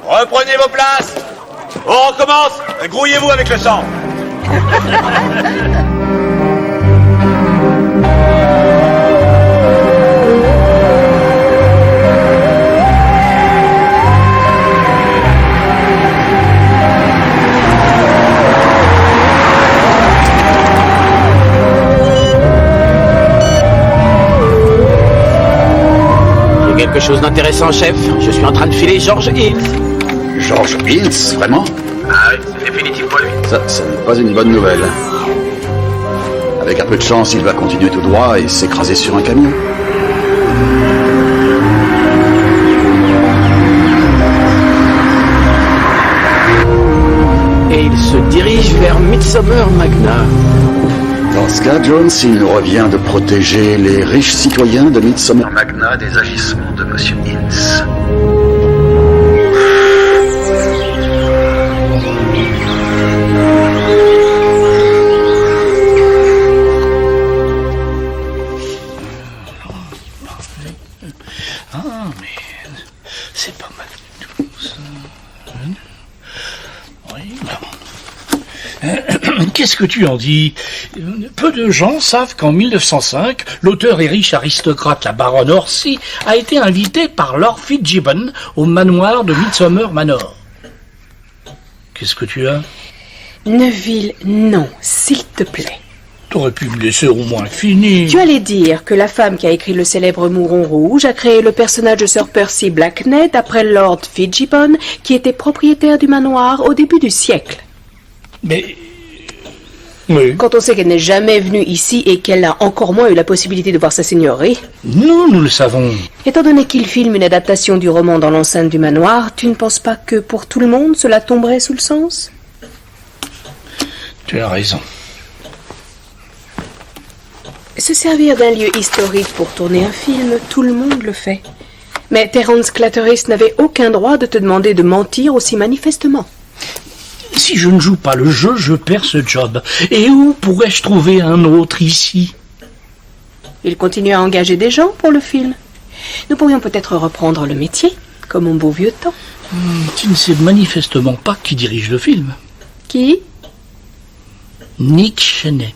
Reprenez vos places. On recommence. Grouillez-vous avec le sang. Quelque chose d'intéressant, chef. Je suis en train de filer George Hills. George Hills, vraiment? Ah oui, c'est définitivement lui. Ça n'est pas une bonne nouvelle. Avec un peu de chance, il va continuer tout droit et s'écraser sur un camion. Et il se dirige vers Midsomer Magna. Dans ce cas, Jones, il nous revient de protéger les riches citoyens de Midsomer Magna des agissements de Monsieur Hills. Ah, mais c'est pas mal du tout, ça. Oui, qu'est-ce que tu en dis? Peu de gens savent qu'en 1905, l'auteur et riche aristocrate, la baronne Orsi, a été invitée par Lord Fitzgibbon au manoir de Midsomer Manor. Qu'est-ce que tu as? Neville, non, s'il te plaît. T'aurais pu me laisser au moins finir. Tu allais dire que la femme qui a écrit le célèbre Mouron Rouge a créé le personnage de Sir Percy Blackney d'après Lord Fitzgibbon, qui était propriétaire du manoir au début du siècle. Mais... oui. Quand on sait qu'elle n'est jamais venue ici et qu'elle a encore moins eu la possibilité de voir sa seigneurie. Nous le savons. Étant donné qu'il filme une adaptation du roman dans l'enceinte du manoir, tu ne penses pas que pour tout le monde cela tomberait sous le sens? Tu as raison. Se servir d'un lieu historique pour tourner un film, tout le monde le fait. Mais Terence Clatteris n'avait aucun droit de te demander de mentir aussi manifestement. Si je ne joue pas le jeu, je perds ce job. Et où pourrais-je trouver un autre ici? Il continue à engager des gens pour le film. Nous pourrions peut-être reprendre le métier, comme au beau vieux temps. Tu ne sais manifestement pas qui dirige le film. Qui? Nick Cheney.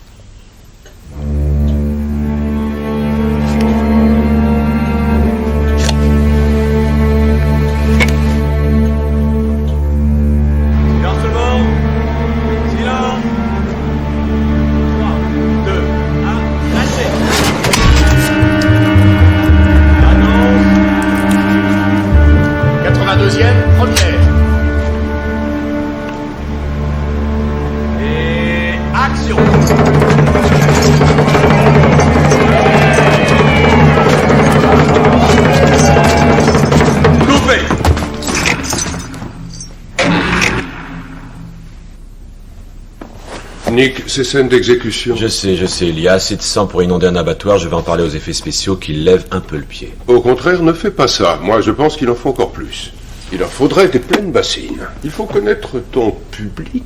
Nick, ces scènes d'exécution... Je sais, il y a assez de sang pour inonder un abattoir, je vais en parler aux effets spéciaux qui lèvent un peu le pied. Au contraire, ne fais pas ça. Moi, je pense qu'il en faut encore plus. Il leur faudrait des pleines bassines. Il faut connaître ton public.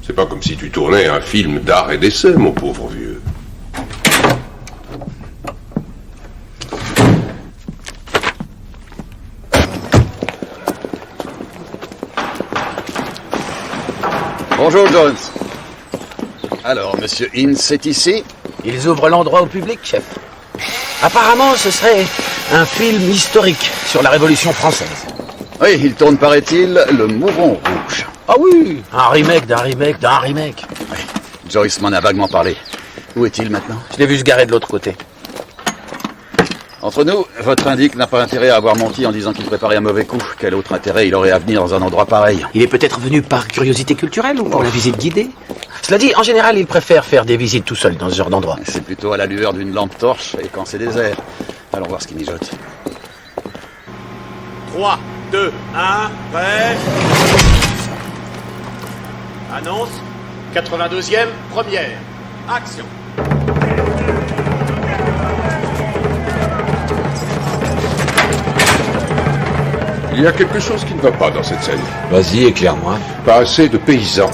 C'est pas comme si tu tournais un film d'art et d'essai, mon pauvre vieux. Bonjour, Jones. Alors, monsieur Ince est ici? Ils ouvrent l'endroit au public, chef. Apparemment, ce serait un film historique sur la Révolution française. Oui, il tourne, paraît-il, Le Mouron Rouge. Ah oui, un remake d'un remake d'un remake. Oui, Joyce m'en a vaguement parlé. Où est-il maintenant? Je l'ai vu se garer de l'autre côté. Entre nous, votre indique n'a pas intérêt à avoir menti en disant qu'il préparait un mauvais coup. Quel autre intérêt il aurait à venir dans un endroit pareil? Il est peut-être venu par curiosité culturelle ou pour la visite guidée. Cela dit, en général, il préfère faire des visites tout seul dans ce genre d'endroit. C'est plutôt à la lueur d'une lampe torche et quand c'est désert. Allons voir ce qu'il mijote. 3, 2, 1, prêt. Annonce. 82e, première. Action. Il y a quelque chose qui ne va pas dans cette scène. Vas-y, éclaire-moi. Pas assez de paysans.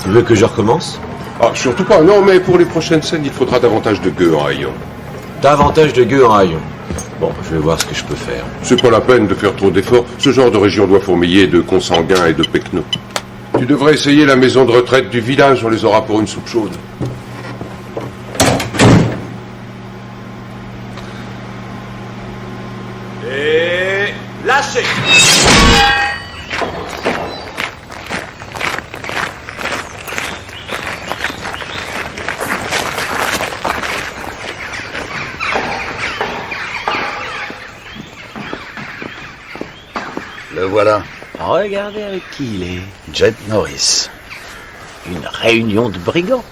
Tu veux que je recommence? Ah, surtout pas. Non, mais pour les prochaines scènes, il faudra davantage de gueux en rayon. Davantage de gueux en rayon. Bon, je vais voir ce que je peux faire. C'est pas la peine de faire trop d'efforts. Ce genre de région doit fourmiller de consanguins et de pecnos. Tu devrais essayer la maison de retraite du village. On les aura pour une soupe chaude. Et lâchez. Le voilà. Regardez avec qui il est. Jed Norris. Une réunion de brigands.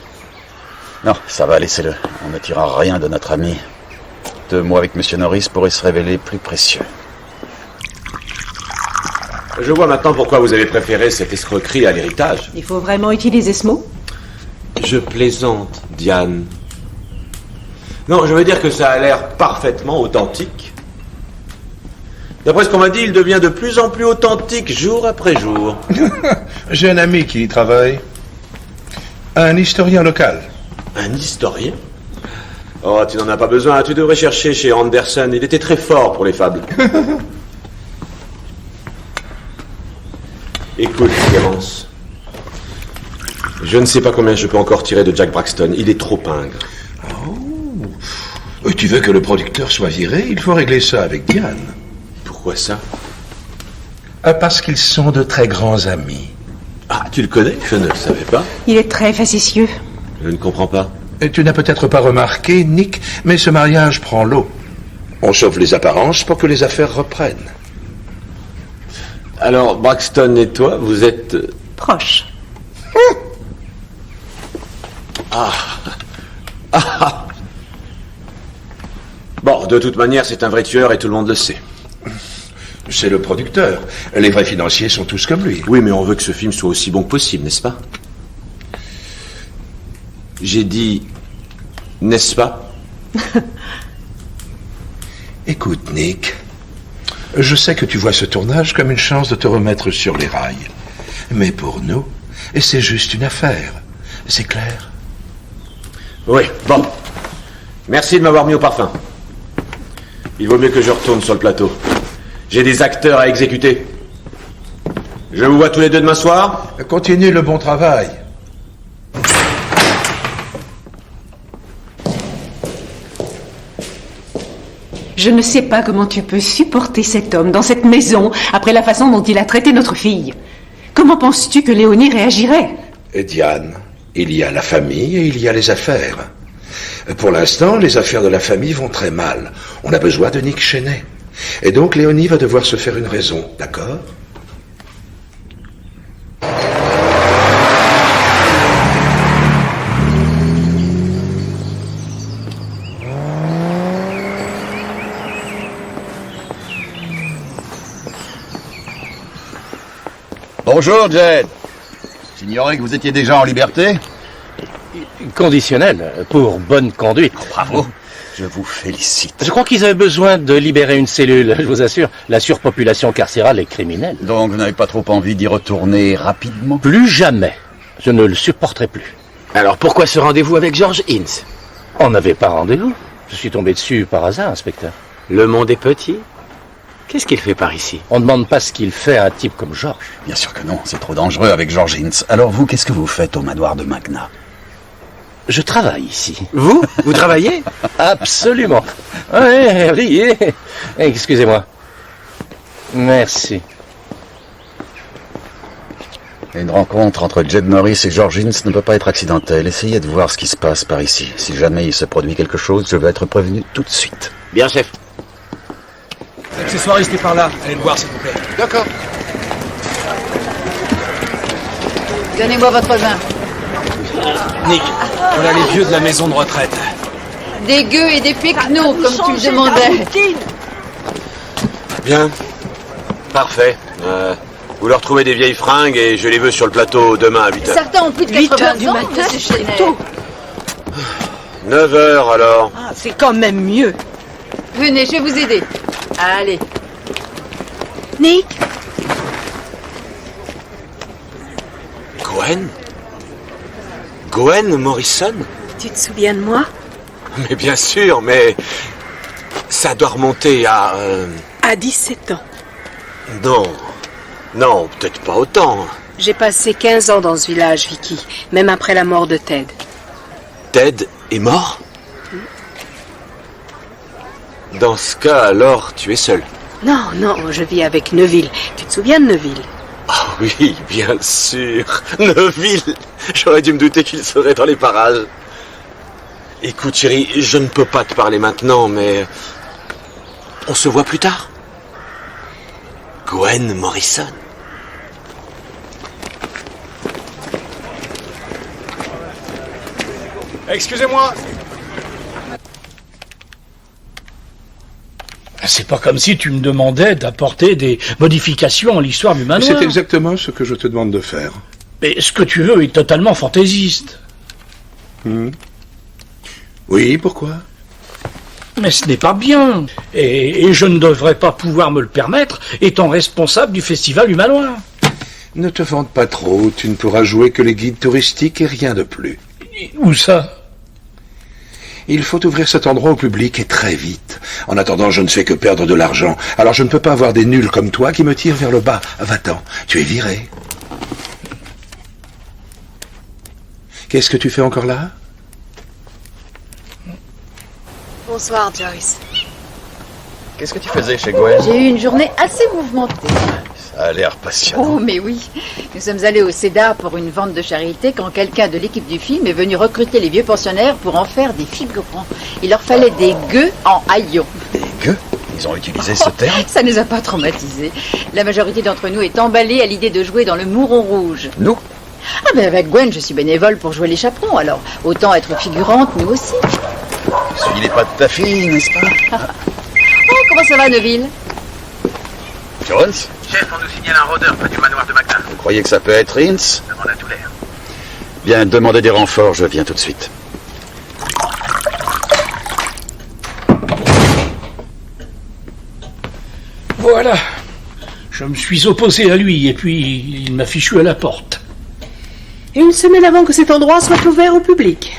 Non, ça va, laissez-le. On ne tirera rien de notre ami. 2 mois avec monsieur Norris pourraient se révéler plus précieux. Je vois maintenant pourquoi vous avez préféré cette escroquerie à l'héritage. Il faut vraiment utiliser ce mot? Je plaisante, Diane. Non, je veux dire que ça a l'air parfaitement authentique. D'après ce qu'on m'a dit, il devient de plus en plus authentique jour après jour. J'ai un ami qui y travaille. Un historien local. Un historien? Oh, tu n'en as pas besoin, tu devrais chercher chez Anderson, il était très fort pour les fables. Écoute, Clémence. Je ne sais pas combien je peux encore tirer de Jack Braxton, il est trop ingre. Oh. Tu veux que le producteur soit viré? Il faut régler ça avec Diane. Pourquoi ça? Parce qu'ils sont de très grands amis. Ah, tu le connais? Je ne le savais pas. Il est très facétieux. Je ne comprends pas. Et tu n'as peut-être pas remarqué, Nick, mais ce mariage prend l'eau. On sauve les apparences pour que les affaires reprennent. Alors, Braxton et toi, vous êtes... Proche. Bon, de toute manière, c'est un vrai tueur et tout le monde le sait. C'est le producteur. Les vrais financiers sont tous comme lui. Oui, mais on veut que ce film soit aussi bon que possible, n'est-ce pas? J'ai dit... N'est-ce pas? Écoute, Nick, je sais que tu vois ce tournage comme une chance de te remettre sur les rails. Mais pour nous, c'est juste une affaire. C'est clair? Oui, bon. Merci de m'avoir mis au parfum. Il vaut mieux que je retourne sur le plateau. J'ai des acteurs à exécuter. Je vous vois tous les deux demain soir. Continue le bon travail. Je ne sais pas comment tu peux supporter cet homme dans cette maison après la façon dont il a traité notre fille. Comment penses-tu que Léonie réagirait? Et Diane, il y a la famille et il y a les affaires. Pour l'instant, les affaires de la famille vont très mal. On a besoin de Nick Cheney. Et donc Léonie va devoir se faire une raison, d'accord? Bonjour, Jed. J'ignorais que vous étiez déjà en liberté. Conditionnel, pour bonne conduite. Bravo. Je vous félicite. Je crois qu'ils avaient besoin de libérer une cellule, je vous assure. La surpopulation carcérale est criminelle. Donc vous n'avez pas trop envie d'y retourner rapidement? Plus jamais. Je ne le supporterai plus. Alors pourquoi ce rendez-vous avec George Ince? On n'avait pas rendez-vous. Je suis tombé dessus par hasard, inspecteur. Le monde est petit. Qu'est-ce qu'il fait par ici? On ne demande pas ce qu'il fait à un type comme George. Bien sûr que non, c'est trop dangereux avec George Hintz. Alors vous, qu'est-ce que vous faites au manoir de Magna? Je travaille ici. Vous? Vous travaillez? Absolument. Ouais, riez. Excusez-moi. Merci. Une rencontre entre Jed Norris et George Hintz ne peut pas être accidentelle. Essayez de voir ce qui se passe par ici. Si jamais il se produit quelque chose, je veux être prévenu tout de suite. Bien, chef. L'accessoiriste est par là. Allez le voir, s'il vous plaît. D'accord. Donnez-moi votre vin. Nick, voilà les vieux de la maison de retraite. Des gueux et des pecnos, comme tu le demandais. Bien. Parfait. Vous leur trouvez des vieilles fringues et je les veux sur le plateau demain à 8h. Certains ont plus de 80 ans, monsieur Chenet. 9h alors. Ah, c'est quand même mieux. Venez, je vais vous aider. Allez. Nick, Gwen? Gwen Morrison? Tu te souviens de moi? Mais bien sûr, mais ça doit remonter à... À 17 ans. Non, peut-être pas autant. J'ai passé 15 ans dans ce village, Vicky, même après la mort de Ted. Ted est mort? Dans ce cas, alors, tu es seul? Non, je vis avec Neville. Tu te souviens de Neville? Ah oui, bien sûr. Neville. J'aurais dû me douter qu'il serait dans les parages. Écoute, chérie, je ne peux pas te parler maintenant, mais... On se voit plus tard. Gwen Morrison. Excusez-moi. C'est pas comme si tu me demandais d'apporter des modifications à l'histoire du manoir. C'est exactement ce que je te demande de faire. Mais ce que tu veux est totalement fantaisiste. Oui, pourquoi? Mais ce n'est pas bien. Et je ne devrais pas pouvoir me le permettre, étant responsable du festival du manoir. Ne te vante pas trop, tu ne pourras jouer que les guides touristiques et rien de plus. Où ça? Il faut ouvrir cet endroit au public et très vite. En attendant, je ne fais que perdre de l'argent. Alors je ne peux pas avoir des nuls comme toi qui me tirent vers le bas. Va-t'en, tu es viré. Qu'est-ce que tu fais encore là? Bonsoir, Joyce. Qu'est-ce que tu faisais chez Gwen? J'ai eu une journée assez mouvementée. Ça a l'air passionnant. Oh, mais oui. Nous sommes allés au Cédar pour une vente de charité quand quelqu'un de l'équipe du film est venu recruter les vieux pensionnaires pour en faire des figurants. Il leur fallait des gueux en haillons. Des gueux? Ils ont utilisé ce terme? Ça ne nous a pas traumatisés. La majorité d'entre nous est emballée à l'idée de jouer dans le Mouron Rouge. Nous? Ah ben avec Gwen, je suis bénévole pour jouer les chaperons, alors autant être figurante, nous aussi. Suis les pas de ta fille, n'est-ce pas? Oh, comment ça va, Neville? Jones? Chef, on nous signale un rôdeur près du manoir de Magna. Vous croyez que ça peut être Hintz? Ça m'en a tout l'air. Bien, demandez des renforts, je viens tout de suite. Voilà. Je me suis opposé à lui et puis il m'a fichu à la porte. Une semaine avant que cet endroit soit ouvert au public.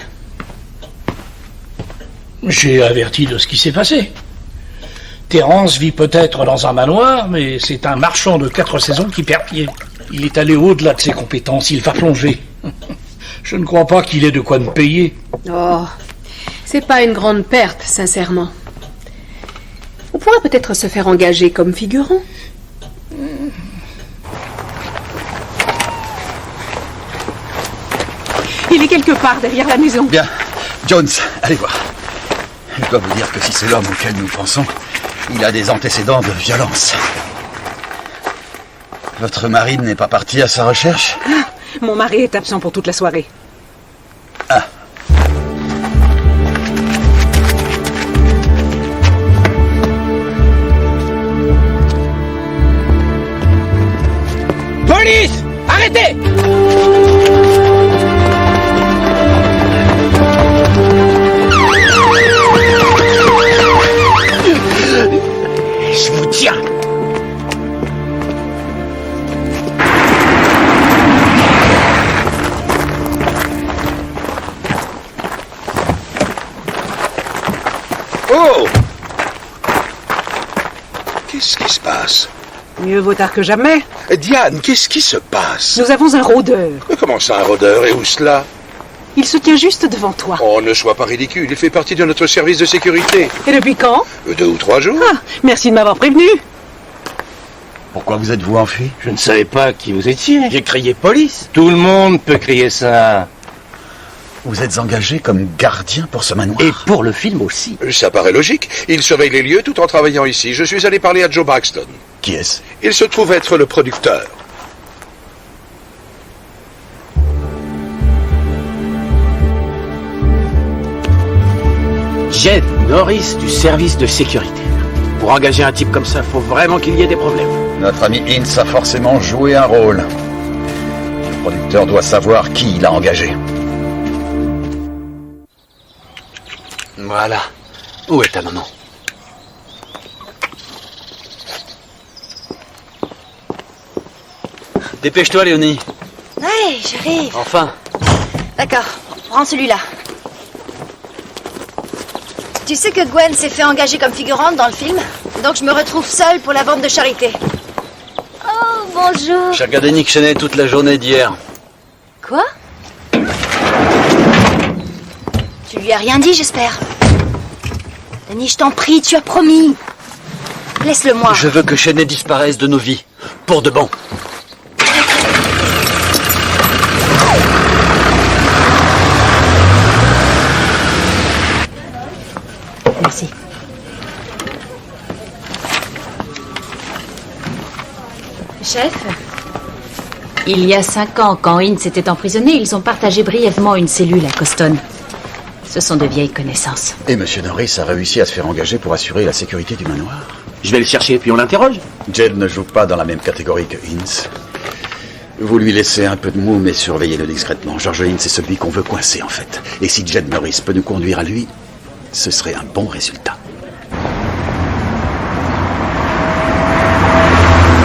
J'ai averti de ce qui s'est passé. Terence vit peut-être dans un manoir, mais c'est un marchand de 4 saisons qui perd pied. Il est allé au-delà de ses compétences, il va plonger. Je ne crois pas qu'il ait de quoi me payer. Oh, c'est pas une grande perte, sincèrement. On pourrait peut-être se faire engager comme figurant. il est quelque part derrière la maison. Bien. Jones, allez voir. Je dois vous dire que si c'est l'homme auquel nous pensons, il a des antécédents de violence. Votre mari n'est pas parti à sa recherche? Mon mari est absent pour toute la soirée. Ah. Police! Arrêtez! Je vous tiens! Qu'est-ce qui se passe? Mieux vaut tard que jamais. Diane, qu'est-ce qui se passe? Nous avons un rôdeur. Mais comment ça, un rôdeur? Et où cela? Il se tient juste devant toi. Oh, ne sois pas ridicule, il fait partie de notre service de sécurité. Et depuis quand? 2 ou 3 jours. Ah, merci de m'avoir prévenu. Pourquoi vous êtes-vous enfui? Je ne savais pas qui vous étiez. J'ai crié police. Tout le monde peut crier ça. Vous êtes engagé comme gardien pour ce manoir. Et pour le film aussi. Ça paraît logique. Il surveille les lieux tout en travaillant ici. Je suis allé parler à Joe Braxton. Qui est-ce? Il se trouve être le producteur. Jed Norris du service de sécurité. Pour engager un type comme ça, faut vraiment qu'il y ait des problèmes. Notre ami Ince a forcément joué un rôle. Le producteur doit savoir qui il a engagé. Voilà. Où est ta maman? Dépêche-toi, Léonie. Ouais, j'arrive. Enfin. D'accord, prends celui-là. Tu sais que Gwen s'est fait engager comme figurante dans le film, donc je me retrouve seule pour la vente de charité. Oh, bonjour. J'ai regardé Nick Cheney toute la journée d'hier. Quoi? Tu lui as rien dit, j'espère. Denis, je t'en prie, tu as promis. Laisse-le-moi. Je veux que Cheney disparaisse de nos vies. Pour de bon. Merci. Chef, il y a 5 ans, quand Ince était emprisonné, ils ont partagé brièvement une cellule à Coston. Ce sont de vieilles connaissances. Et M. Norris a réussi à se faire engager pour assurer la sécurité du manoir. Je vais le chercher, puis on l'interroge. Jed ne joue pas dans la même catégorie que Ince. Vous lui laissez un peu de mou, mais surveillez-le discrètement. George Ince est celui qu'on veut coincer, en fait. Et si Jed Norris peut nous conduire à lui, ce serait un bon résultat.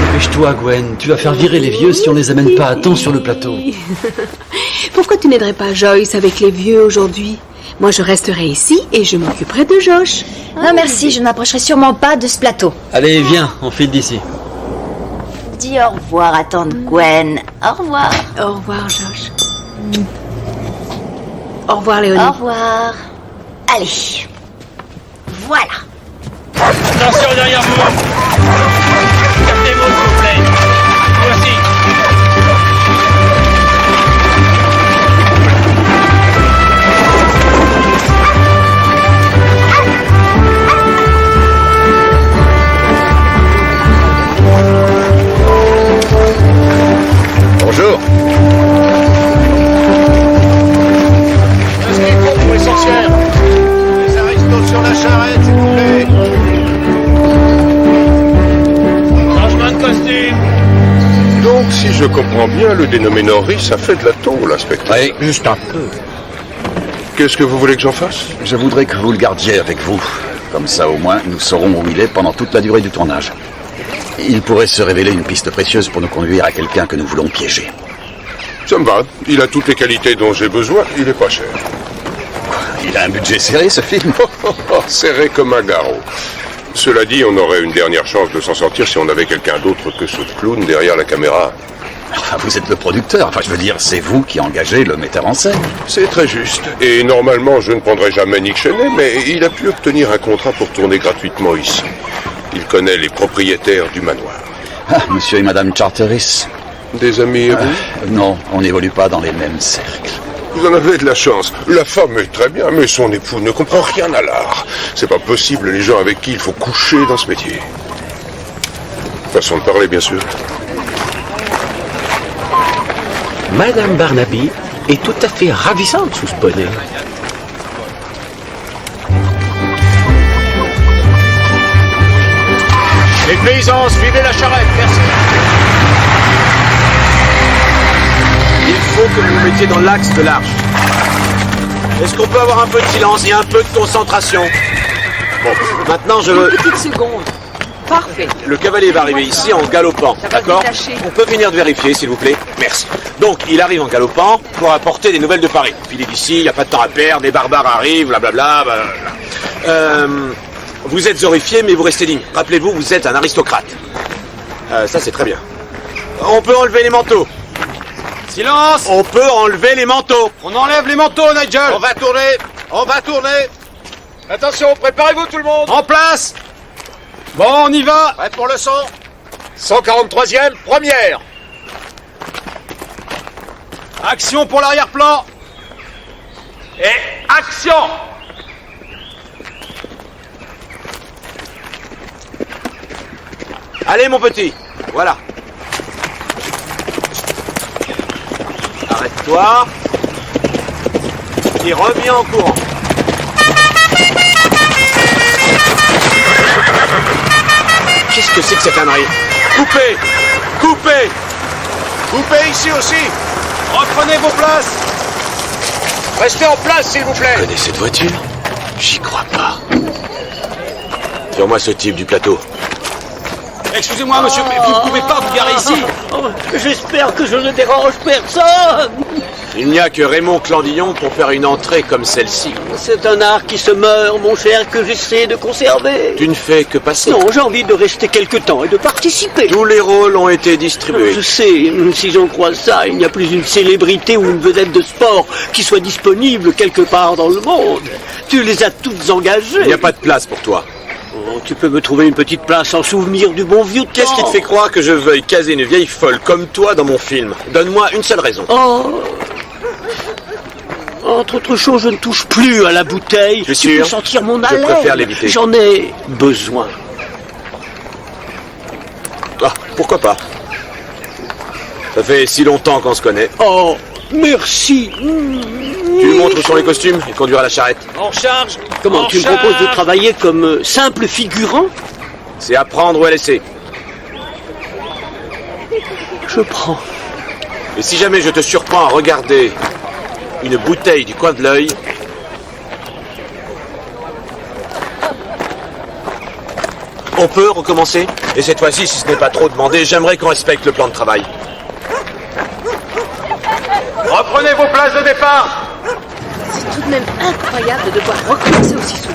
Dépêche-toi, Gwen. Tu vas faire virer les vieux si on les amène pas à temps sur le plateau. Pourquoi tu n'aiderais pas Joyce avec les vieux aujourd'hui? Moi, je resterai ici et je m'occuperai de Josh. Non, merci, je ne m'approcherai sûrement pas de ce plateau. Allez, viens, on file d'ici. Dis au revoir à tante Gwen. Au revoir. Au revoir, Josh. Au revoir, Léonie. Au revoir. Allez. Voilà. Attention derrière vous. Gardez-vous, s'il vous plaît. Voici. Bonjour. Est-ce qu'il faut pour les sorcières? Les aristos sur la charrette, s'il vous plaît. Changement de costume. Donc, si je comprends bien, le dénommé Norris a fait de la tôle, inspecteur. Oui, juste un peu. Qu'est-ce que vous voulez que j'en fasse? Je voudrais que vous le gardiez avec vous. Comme ça, au moins, nous saurons où il est pendant toute la durée du tournage. Il pourrait se révéler une piste précieuse pour nous conduire à quelqu'un que nous voulons piéger. Ça me va. Il a toutes les qualités dont j'ai besoin. Il est pas cher. Il a un budget serré, ce film. Serré comme un garrot. Cela dit, on aurait une dernière chance de s'en sortir si on avait quelqu'un d'autre que ce clown derrière la caméra. Enfin, vous êtes le producteur. Enfin, je veux dire, c'est vous qui engagez le metteur en scène. C'est très juste. Et normalement, je ne prendrai jamais Nick Cheney, mais il a pu obtenir un contrat pour tourner gratuitement ici. Il connaît les propriétaires du manoir. Ah, monsieur et madame Charteris. Des amis et vous? Non, on n'évolue pas dans les mêmes cercles. Vous en avez de la chance. La femme est très bien, mais son époux ne comprend rien à l'art. C'est pas possible, les gens avec qui il faut coucher dans ce métier. Façon de parler, bien sûr. Madame Barnaby est tout à fait ravissante sous ce bonnet. Les paysans, suivez la charrette, merci. Il faut que vous vous mettiez dans l'axe de l'arche. Est-ce qu'on peut avoir un peu de silence et un peu de concentration? Bon, maintenant je veux... Une petite seconde. Parfait. Le cavalier va arriver ici en galopant, Ça va d'accord? détacher. On peut venir de vérifier, s'il vous plaît? Merci. Donc, il arrive en galopant pour apporter des nouvelles de Paris. Puis il est ici, il n'y a pas de temps à perdre, les barbares arrivent, blablabla, blablabla. Vous êtes horrifié, mais vous restez digne. Rappelez-vous, vous êtes un aristocrate. Ça, c'est très bien. On peut enlever les manteaux. Silence! On peut enlever les manteaux. On enlève les manteaux, Nigel. On va tourner. On va tourner. Attention, préparez-vous tout le monde. En place. Bon, on y va. Prêt pour le son. 143e, première. Action pour l'arrière-plan. Et action. Allez, mon petit. Voilà. Arrête-toi. Et reviens en courant. Qu'est-ce que c'est que cette ânerie? Coupez! Coupez! Coupez ici aussi. Reprenez vos places. Restez en place, s'il vous plaît. Vous connaissez cette voiture? J'y crois pas. Tire-moi ce type du plateau. Excusez-moi, monsieur, mais vous ne pouvez pas vous garer ici. J'espère que je ne dérange personne. Il n'y a que Raymond Clandillon pour faire une entrée comme celle-ci. C'est un art qui se meurt, mon cher, que j'essaie de conserver. Tu ne fais que passer. Non, j'ai envie de rester quelque temps et de participer. Tous les rôles ont été distribués. Je sais, si j'en crois ça, il n'y a plus une célébrité ou une vedette de sport qui soit disponible quelque part dans le monde. Tu les as toutes engagées. Il n'y a pas de place pour toi. Oh, tu peux me trouver une petite place en souvenir du bon vieux temps. Qu'est-ce qui te fait croire que je veuille caser une vieille folle comme toi dans mon film? Donne-moi une seule raison. Oh. Entre autres choses, je ne touche plus à la bouteille. Je suis tu sûr. peux sentir mon haleine. Je préfère l'éviter. J'en ai besoin. Ah, pourquoi pas? Ça fait si longtemps qu'on se connaît. Oh, merci. Tu lui montres où sont les costumes et conduire à la charrette. En charge. Comment, tu me proposes de travailler comme simple figurant? C'est à prendre ou à laisser. Je prends. Et si jamais je te surprends à regarder une bouteille du coin de l'œil, on peut recommencer? Et cette fois-ci, si ce n'est pas trop demandé, j'aimerais qu'on respecte le plan de travail. Reprenez vos places de départ. C'est tout de même incroyable de devoir recommencer aussi souvent.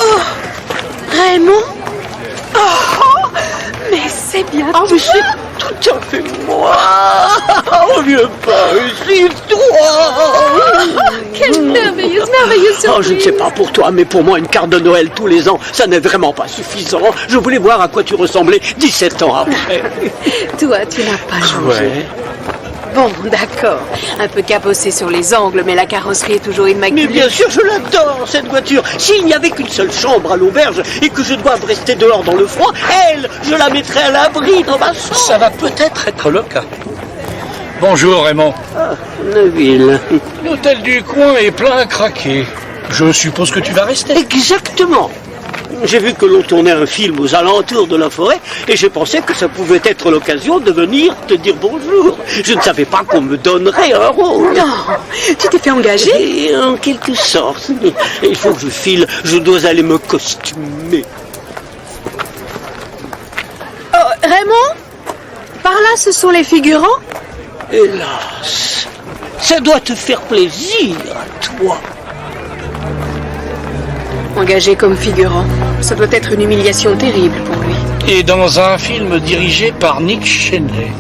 Oh, Raymond? Oh, mais c'est bien Ah, mais c'est tout à fait moi. Oh, viens pas ici, toi. Quelle merveilleuse surprise. Oh, je ne sais pas pour toi, mais pour moi, une carte de Noël tous les ans, ça n'est vraiment pas suffisant. Je voulais voir à quoi tu ressemblais 17 ans après. Toi, tu n'as pas changé. Ouais. Bon, d'accord. Un peu cabossé sur les angles, mais la carrosserie est toujours immaculée. Mais bien sûr, je l'adore, cette voiture. S'il n'y avait qu'une seule chambre à l'auberge et que je doive rester dehors dans le froid, elle, je la mettrais à l'abri dans ma chambre. Ça va peut-être être le cas. Bonjour, Raymond. Ah, Neville. L'hôtel du coin est plein à craquer. Je suppose que tu vas rester. Exactement. J'ai vu que l'on tournait un film aux alentours de la forêt et j'ai pensé que ça pouvait être l'occasion de venir te dire bonjour. Je ne savais pas qu'on me donnerait un rôle. Non, tu t'es fait engager? Et en quelque sorte. Il faut que je file, je dois aller me costumer. Oh, Raymond? Par là, ce sont les figurants? Hélas, ça doit te faire plaisir à toi. Engagé comme figurant, ça doit être une humiliation terrible pour lui. Et dans un film dirigé par Nick Cheney.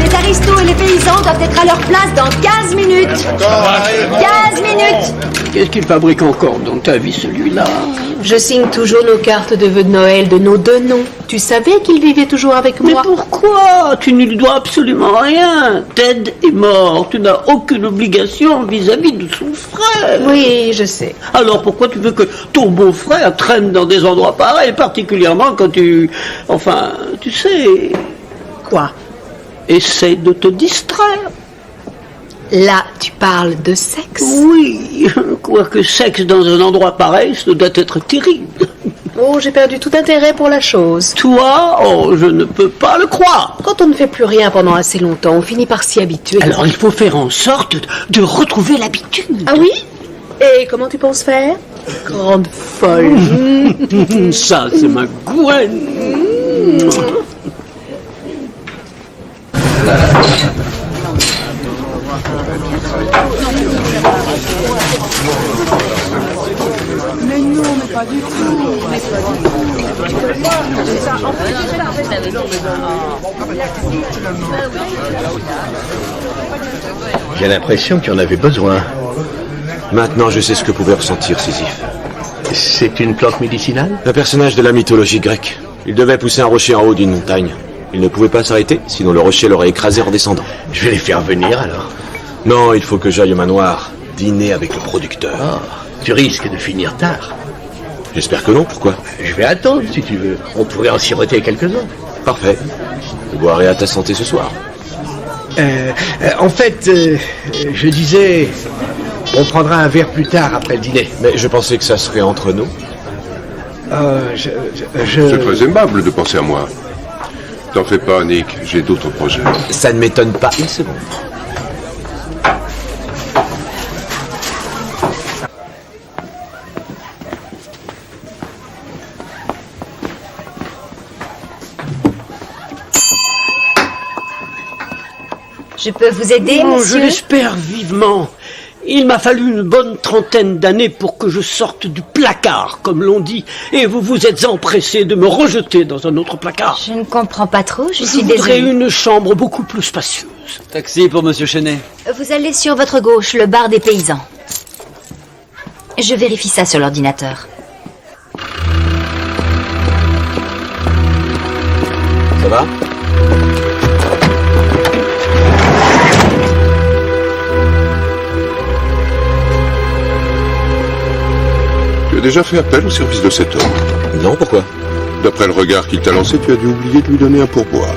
Les aristos et les paysans doivent être à leur place dans 15 minutes. 15 minutes. Qu'est-ce qu'il fabrique encore dans ta vie, celui-là? Je signe toujours nos cartes de vœux de Noël de nos deux noms. Tu savais qu'il vivait toujours avec moi? Mais pourquoi? Tu ne lui dois absolument rien. Ted est mort. Tu n'as aucune obligation vis-à-vis de son frère. Oui, je sais. Alors pourquoi tu veux que ton beau-frère traîne dans des endroits pareils, particulièrement quand tu... Enfin, tu sais... Quoi? Essaie de te distraire. Là, tu parles de sexe? Oui, quoique sexe dans un endroit pareil, ça doit être terrible. Oh, j'ai perdu tout intérêt pour la chose. Toi? Oh, je ne peux pas le croire. Quand on ne fait plus rien pendant assez longtemps, on finit par s'y habituer. Alors il faut faire en sorte de retrouver l'habitude. Ah oui? Et comment tu penses faire? Grande folle. Ça, c'est ma Gwen. J'ai l'impression qu'il en avait besoin. Maintenant, je sais ce que pouvait ressentir Sisyphe. C'est une plante médicinale? Un personnage de la mythologie grecque. Il devait pousser un rocher en haut d'une montagne. Il ne pouvait pas s'arrêter, sinon le rocher l'aurait écrasé en descendant. Je vais les faire venir alors. Non, il faut que j'aille au manoir, dîner avec le producteur. Oh, tu risques de finir tard. J'espère que non, pourquoi? Je vais attendre si tu veux. On pourrait en siroter quelques-uns. Parfait. Je boirai à ta santé ce soir. En fait, je disais, on prendra un verre plus tard après le dîner. Mais je pensais que ça serait entre nous. C'est très aimable de penser à moi. T'en fais pas, Nick, j'ai d'autres projets. Ça ne m'étonne pas une seconde. Je peux vous aider, Oh, monsieur? je l'espère vivement. Il m'a fallu une bonne trentaine d'années pour que je sorte du placard, comme l'on dit, et vous vous êtes empressé de me rejeter dans un autre placard. Je ne comprends pas trop, je suis Je voudrais désolée. une chambre beaucoup plus spacieuse. Taxi pour Monsieur Chenet. Vous allez sur votre gauche, le bar des paysans. Je vérifie ça sur l'ordinateur. Ça va? Tu as déjà fait appel au service de cet homme? Non, pourquoi? D'après le regard qu'il t'a lancé, tu as dû oublier de lui donner un pourboire.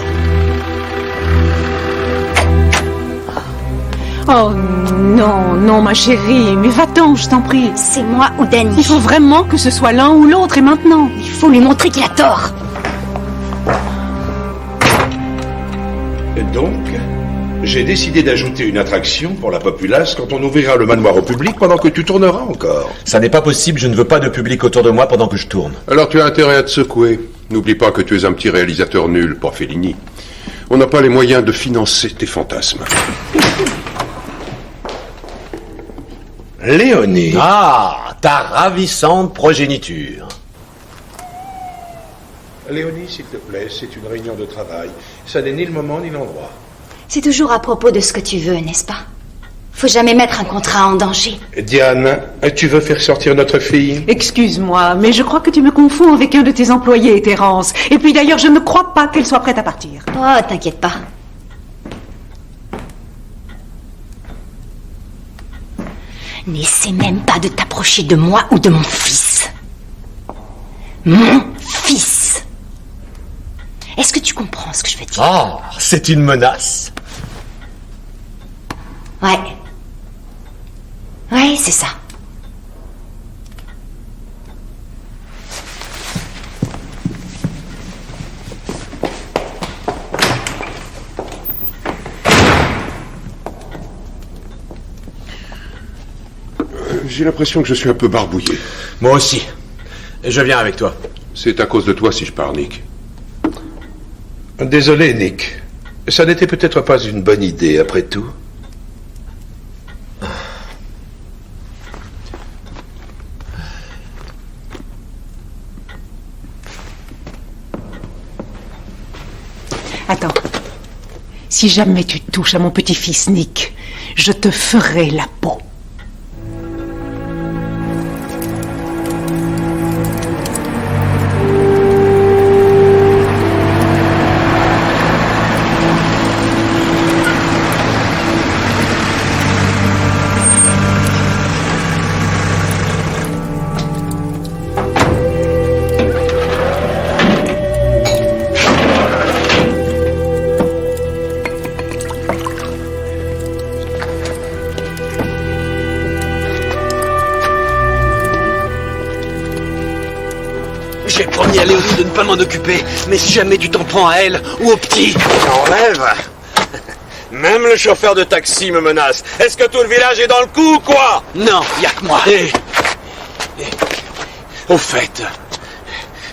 Oh non, non, ma chérie, mais va-t'en, je t'en prie. C'est moi ou Danny. Il faut vraiment que ce soit l'un ou l'autre, et maintenant. Il faut lui montrer qu'il a tort. Donc, j'ai décidé d'ajouter une attraction pour la populace quand on ouvrira le manoir au public pendant que tu tourneras encore. Ça n'est pas possible, je ne veux pas de public autour de moi pendant que je tourne. Alors tu as intérêt à te secouer. N'oublie pas que tu es un petit réalisateur nul, pas Fellini. On n'a pas les moyens de financer tes fantasmes. Léonie. Ah, ta ravissante progéniture. Léonie, s'il te plaît, c'est une réunion de travail. Ça n'est ni le moment ni l'endroit. C'est toujours à propos de ce que tu veux, n'est-ce pas? Faut jamais mettre un contrat en danger. Diane, tu veux faire sortir notre fille? Excuse-moi, mais je crois que tu me confonds avec un de tes employés, Terence. Et puis d'ailleurs, je ne crois pas qu'elle soit prête à partir. Oh, t'inquiète pas. N'essaie même pas de t'approcher de moi ou de mon fils. Mon fils. Est-ce que tu comprends ce que je veux dire? Ah, c'est une menace? Ouais. Ouais, c'est ça. J'ai l'impression que je suis un peu barbouillé. Moi aussi. Je viens avec toi. C'est à cause de toi si je pars, Nick. Désolé, Nick. Ça n'était peut-être pas une bonne idée, après tout. Attends. Si jamais tu touches à mon petit-fils Nick, je te ferai la peau. J'ai promis à Léonie de ne pas m'en occuper, mais si jamais tu t'en prends à elle ou au petit... J'enlève. Même le chauffeur de taxi me menace. Est-ce que tout le village est dans le coup ou quoi? Non, y a que moi. Au fait,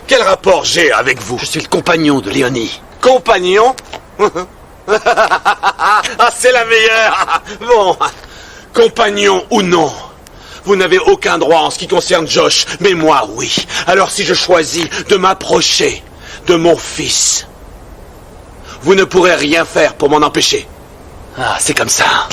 quel rapport j'ai avec vous? Je suis le compagnon de Léonie. Compagnon? Ah, c'est la meilleure. Bon, compagnon ou non, Vous n'avez aucun droit en ce qui concerne Josh, mais moi, oui. Alors si je choisis de m'approcher de mon fils, vous ne pourrez rien faire pour m'en empêcher. Ah, c'est comme ça.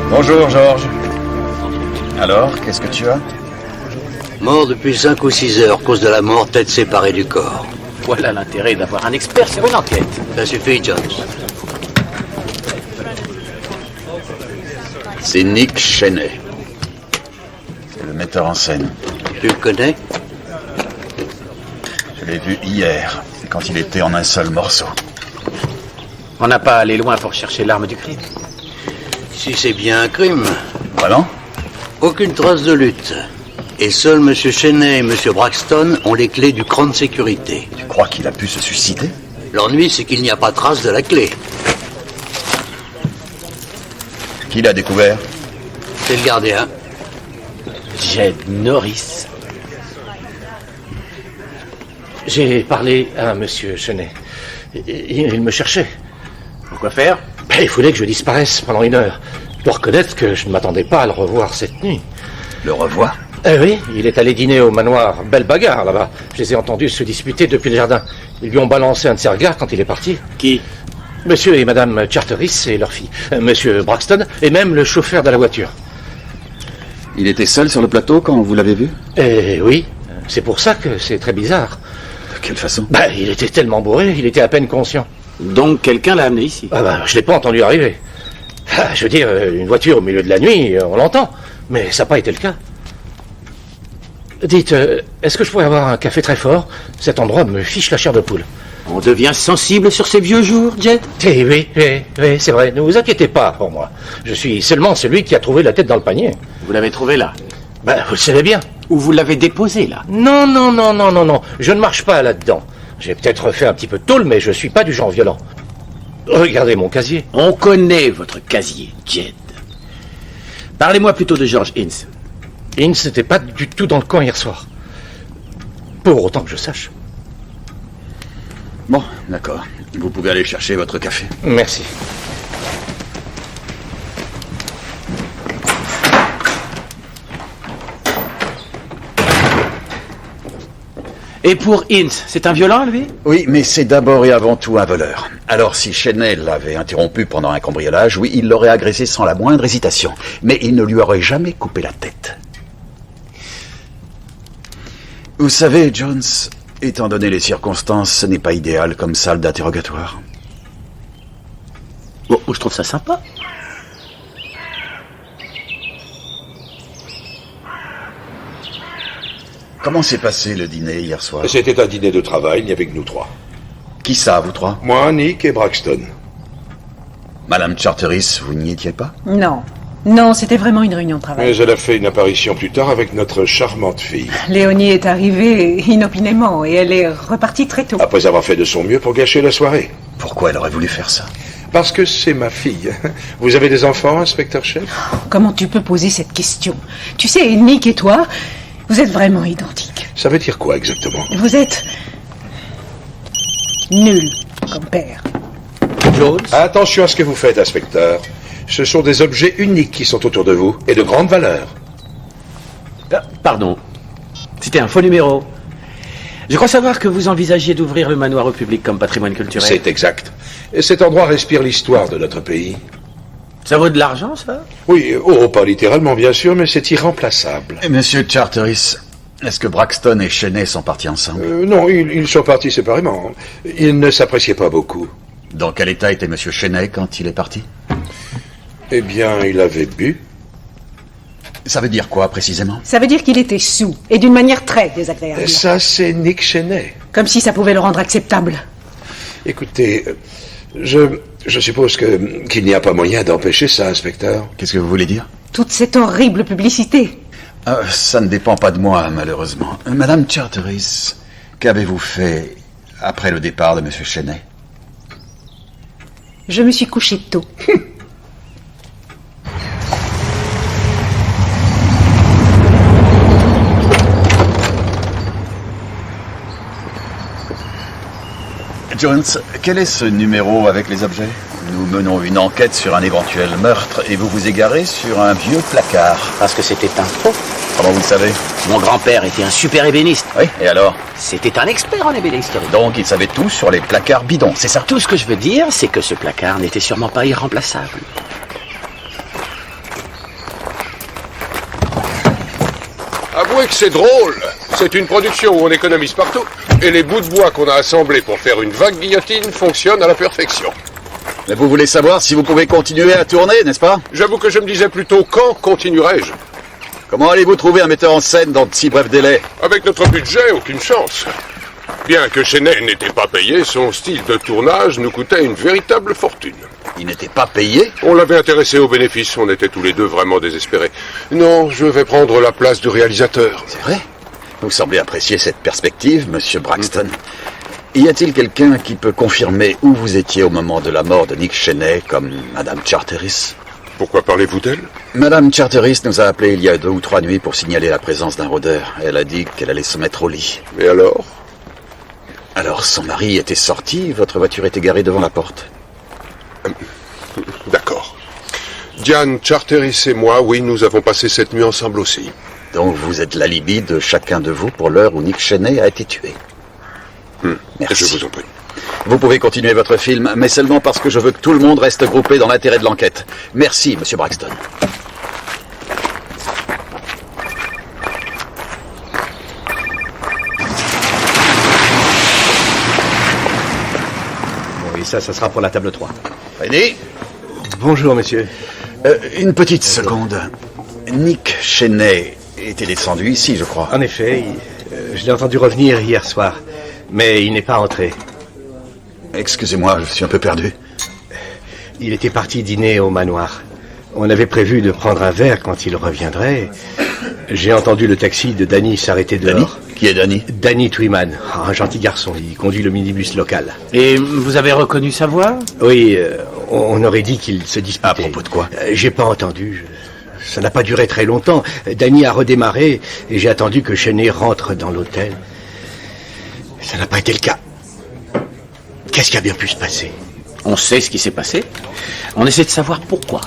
Bonjour, Georges. Alors, qu'est-ce que tu as? Mort depuis 5 ou 6 heures, cause de la mort, tête séparée du corps. Voilà l'intérêt d'avoir un expert sur une enquête. Ça suffit, Jones. C'est Nick Cheney. C'est le metteur en scène. Tu le connais? Je l'ai vu hier, quand il était en un seul morceau. On n'a pas allé loin pour chercher l'arme du crime. Si c'est bien un crime. Vraiment? Aucune trace de lutte. Et seuls M. Cheney et M. Braxton ont les clés du cran de sécurité. Tu crois qu'il a pu se suicider? L'ennui, c'est qu'il n'y a pas trace de la clé. Qui l'a découvert? C'est le gardien. Jed Norris. J'ai parlé à Monsieur Cheney. Il me cherchait. Pourquoi faire? Il voulait que je disparaisse pendant 1 heure. Je dois reconnaître que je ne m'attendais pas à le revoir cette nuit. Le revoir? Oui, il est allé dîner au manoir. Belle bagarre, là-bas. Je les ai entendus se disputer depuis le jardin. Ils lui ont balancé un de ses regards quand il est parti. Qui? Monsieur et Madame Charteris et leur fille. Monsieur Braxton et même le chauffeur de la voiture. Il était seul sur le plateau quand vous l'avez vu? Oui, c'est pour ça que c'est très bizarre. De quelle façon? Il était tellement bourré, il était à peine conscient. Donc quelqu'un l'a amené ici? Je l'ai pas entendu arriver. Je veux dire, une voiture au milieu de la nuit, on l'entend. Mais ça n'a pas été le cas. Dites, est-ce que je pourrais avoir un café très fort? Cet endroit me fiche la chair de poule. On devient sensible sur ces vieux jours, Jed? Oui, c'est vrai. Ne vous inquiétez pas pour moi. Je suis seulement celui qui a trouvé la tête dans le panier. Vous l'avez trouvé là? Vous le savez bien. Ou vous l'avez déposé là? Non. Je ne marche pas là-dedans. J'ai peut-être fait un petit peu de tôle, mais je suis pas du genre violent. Regardez mon casier. On connaît votre casier, Jed. Parlez-moi plutôt de George Ince. Ince n'était pas du tout dans le coin hier soir. Pour autant que je sache. Bon, d'accord. Vous pouvez aller chercher votre café. Merci. Et pour Ince, c'est un violent, lui? Oui, mais c'est d'abord et avant tout un voleur. Alors si Cheney l'avait interrompu pendant un cambriolage, oui, il l'aurait agressé sans la moindre hésitation. Mais il ne lui aurait jamais coupé la tête. Vous savez, Jones, étant donné les circonstances, ce n'est pas idéal comme salle d'interrogatoire. Bon, je trouve ça sympa. Comment s'est passé le dîner hier soir? C'était un dîner de travail, il n'y avait que nous 3. Qui ça, vous 3? Moi, Nick et Braxton. Madame Charteris, vous n'y étiez pas? Non, Non, c'était vraiment une réunion de travail. Mais elle a fait une apparition plus tard avec notre charmante fille. Léonie est arrivée inopinément et elle est repartie très tôt. Après avoir fait de son mieux pour gâcher la soirée. Pourquoi elle aurait voulu faire ça? Parce que c'est ma fille. Vous avez des enfants, inspecteur chef? Comment tu peux poser cette question? Tu sais, Nick et toi, vous êtes vraiment identiques. Ça veut dire quoi exactement? Vous êtes nuls comme père. Jones? Attention à ce que vous faites, inspecteur. Ce sont des objets uniques qui sont autour de vous, et de grande valeur. Pardon. C'était un faux numéro. Je crois savoir que vous envisagiez d'ouvrir le manoir au public comme patrimoine culturel. C'est exact. Et cet endroit respire l'histoire de notre pays. Ça vaut de l'argent, ça? Oui, oh, pas littéralement, bien sûr, mais c'est irremplaçable. Et Monsieur Charteris, est-ce que Braxton et Cheney sont partis ensemble? Non, ils sont partis séparément. Ils ne s'appréciaient pas beaucoup. Dans quel état était Monsieur Cheney quand il est parti? Eh bien, il avait bu. Ça veut dire quoi, précisément? Ça veut dire qu'il était sous, et d'une manière très désagréable. Et ça, c'est Nick Cheney. Comme si ça pouvait le rendre acceptable. Écoutez, je suppose qu'il n'y a pas moyen d'empêcher ça, inspecteur. Qu'est-ce que vous voulez dire? Toute cette horrible publicité. Ça ne dépend pas de moi, malheureusement. Madame Charteris, qu'avez-vous fait après le départ de Monsieur Cheney? Je me suis couché tôt. Jones, quel est ce numéro avec les objets? Nous menons une enquête sur un éventuel meurtre et vous vous égarez sur un vieux placard. Parce que c'était un faux. Comment vous le savez? Mon grand-père était un super ébéniste. Oui, et alors? C'était un expert en ébénisterie. Donc il savait tout sur les placards bidons, c'est ça? Tout ce que je veux dire, c'est que ce placard n'était sûrement pas irremplaçable. Avouez que c'est drôle. C'est une production où on économise partout. Et les bouts de bois qu'on a assemblés pour faire une vague guillotine fonctionnent à la perfection. Mais vous voulez savoir si vous pouvez continuer à tourner, n'est-ce pas? J'avoue que je me disais plutôt quand continuerai-je? Comment allez-vous trouver un metteur en scène dans de si brefs délais? Avec notre budget, aucune chance. Bien que Cheney n'était pas payé, son style de tournage nous coûtait une véritable fortune. Il n'était pas payé? On l'avait intéressé aux bénéfices, on était tous les deux vraiment désespérés. Non, je vais prendre la place du réalisateur. C'est vrai? Vous semblez apprécier cette perspective, Monsieur Braxton. Y a-t-il quelqu'un qui peut confirmer où vous étiez au moment de la mort de Nick Cheney, comme Madame Charteris? Pourquoi parlez-vous d'elle? Madame Charteris nous a appelés il y a 2 ou 3 nuits pour signaler la présence d'un rôdeur. Elle a dit qu'elle allait se mettre au lit. Et alors? Alors, son mari était sorti, votre voiture était garée devant la porte. D'accord. Diane Charteris et moi, oui, nous avons passé cette nuit ensemble aussi. Donc vous êtes l'alibi de chacun de vous pour l'heure où Nick Cheney a été tué. Merci. Je vous en prie. Vous pouvez continuer votre film, mais seulement parce que je veux que tout le monde reste groupé dans l'intérêt de l'enquête. Merci, Monsieur Braxton. Oui, ça sera pour la table 3. Ready? Bonjour, monsieur. Une petite seconde. Nick Cheney était descendu ici, je crois. En effet, je l'ai entendu revenir hier soir, mais il n'est pas entré. Excusez-moi, je suis un peu perdu. Il était parti dîner au manoir. On avait prévu de prendre un verre quand il reviendrait. J'ai entendu le taxi de Danny s'arrêter dehors. Qui est Danny? Danny Twyman, un gentil garçon. Il conduit le minibus local. Et vous avez reconnu sa voix? Oui, on aurait dit qu'il se disputait. À propos de quoi? J'ai pas entendu. Ça n'a pas duré très longtemps. Danny a redémarré et j'ai attendu que Cheney rentre dans l'hôtel. Ça n'a pas été le cas. Qu'est-ce qui a bien pu se passer? On sait ce qui s'est passé. On essaie de savoir pourquoi.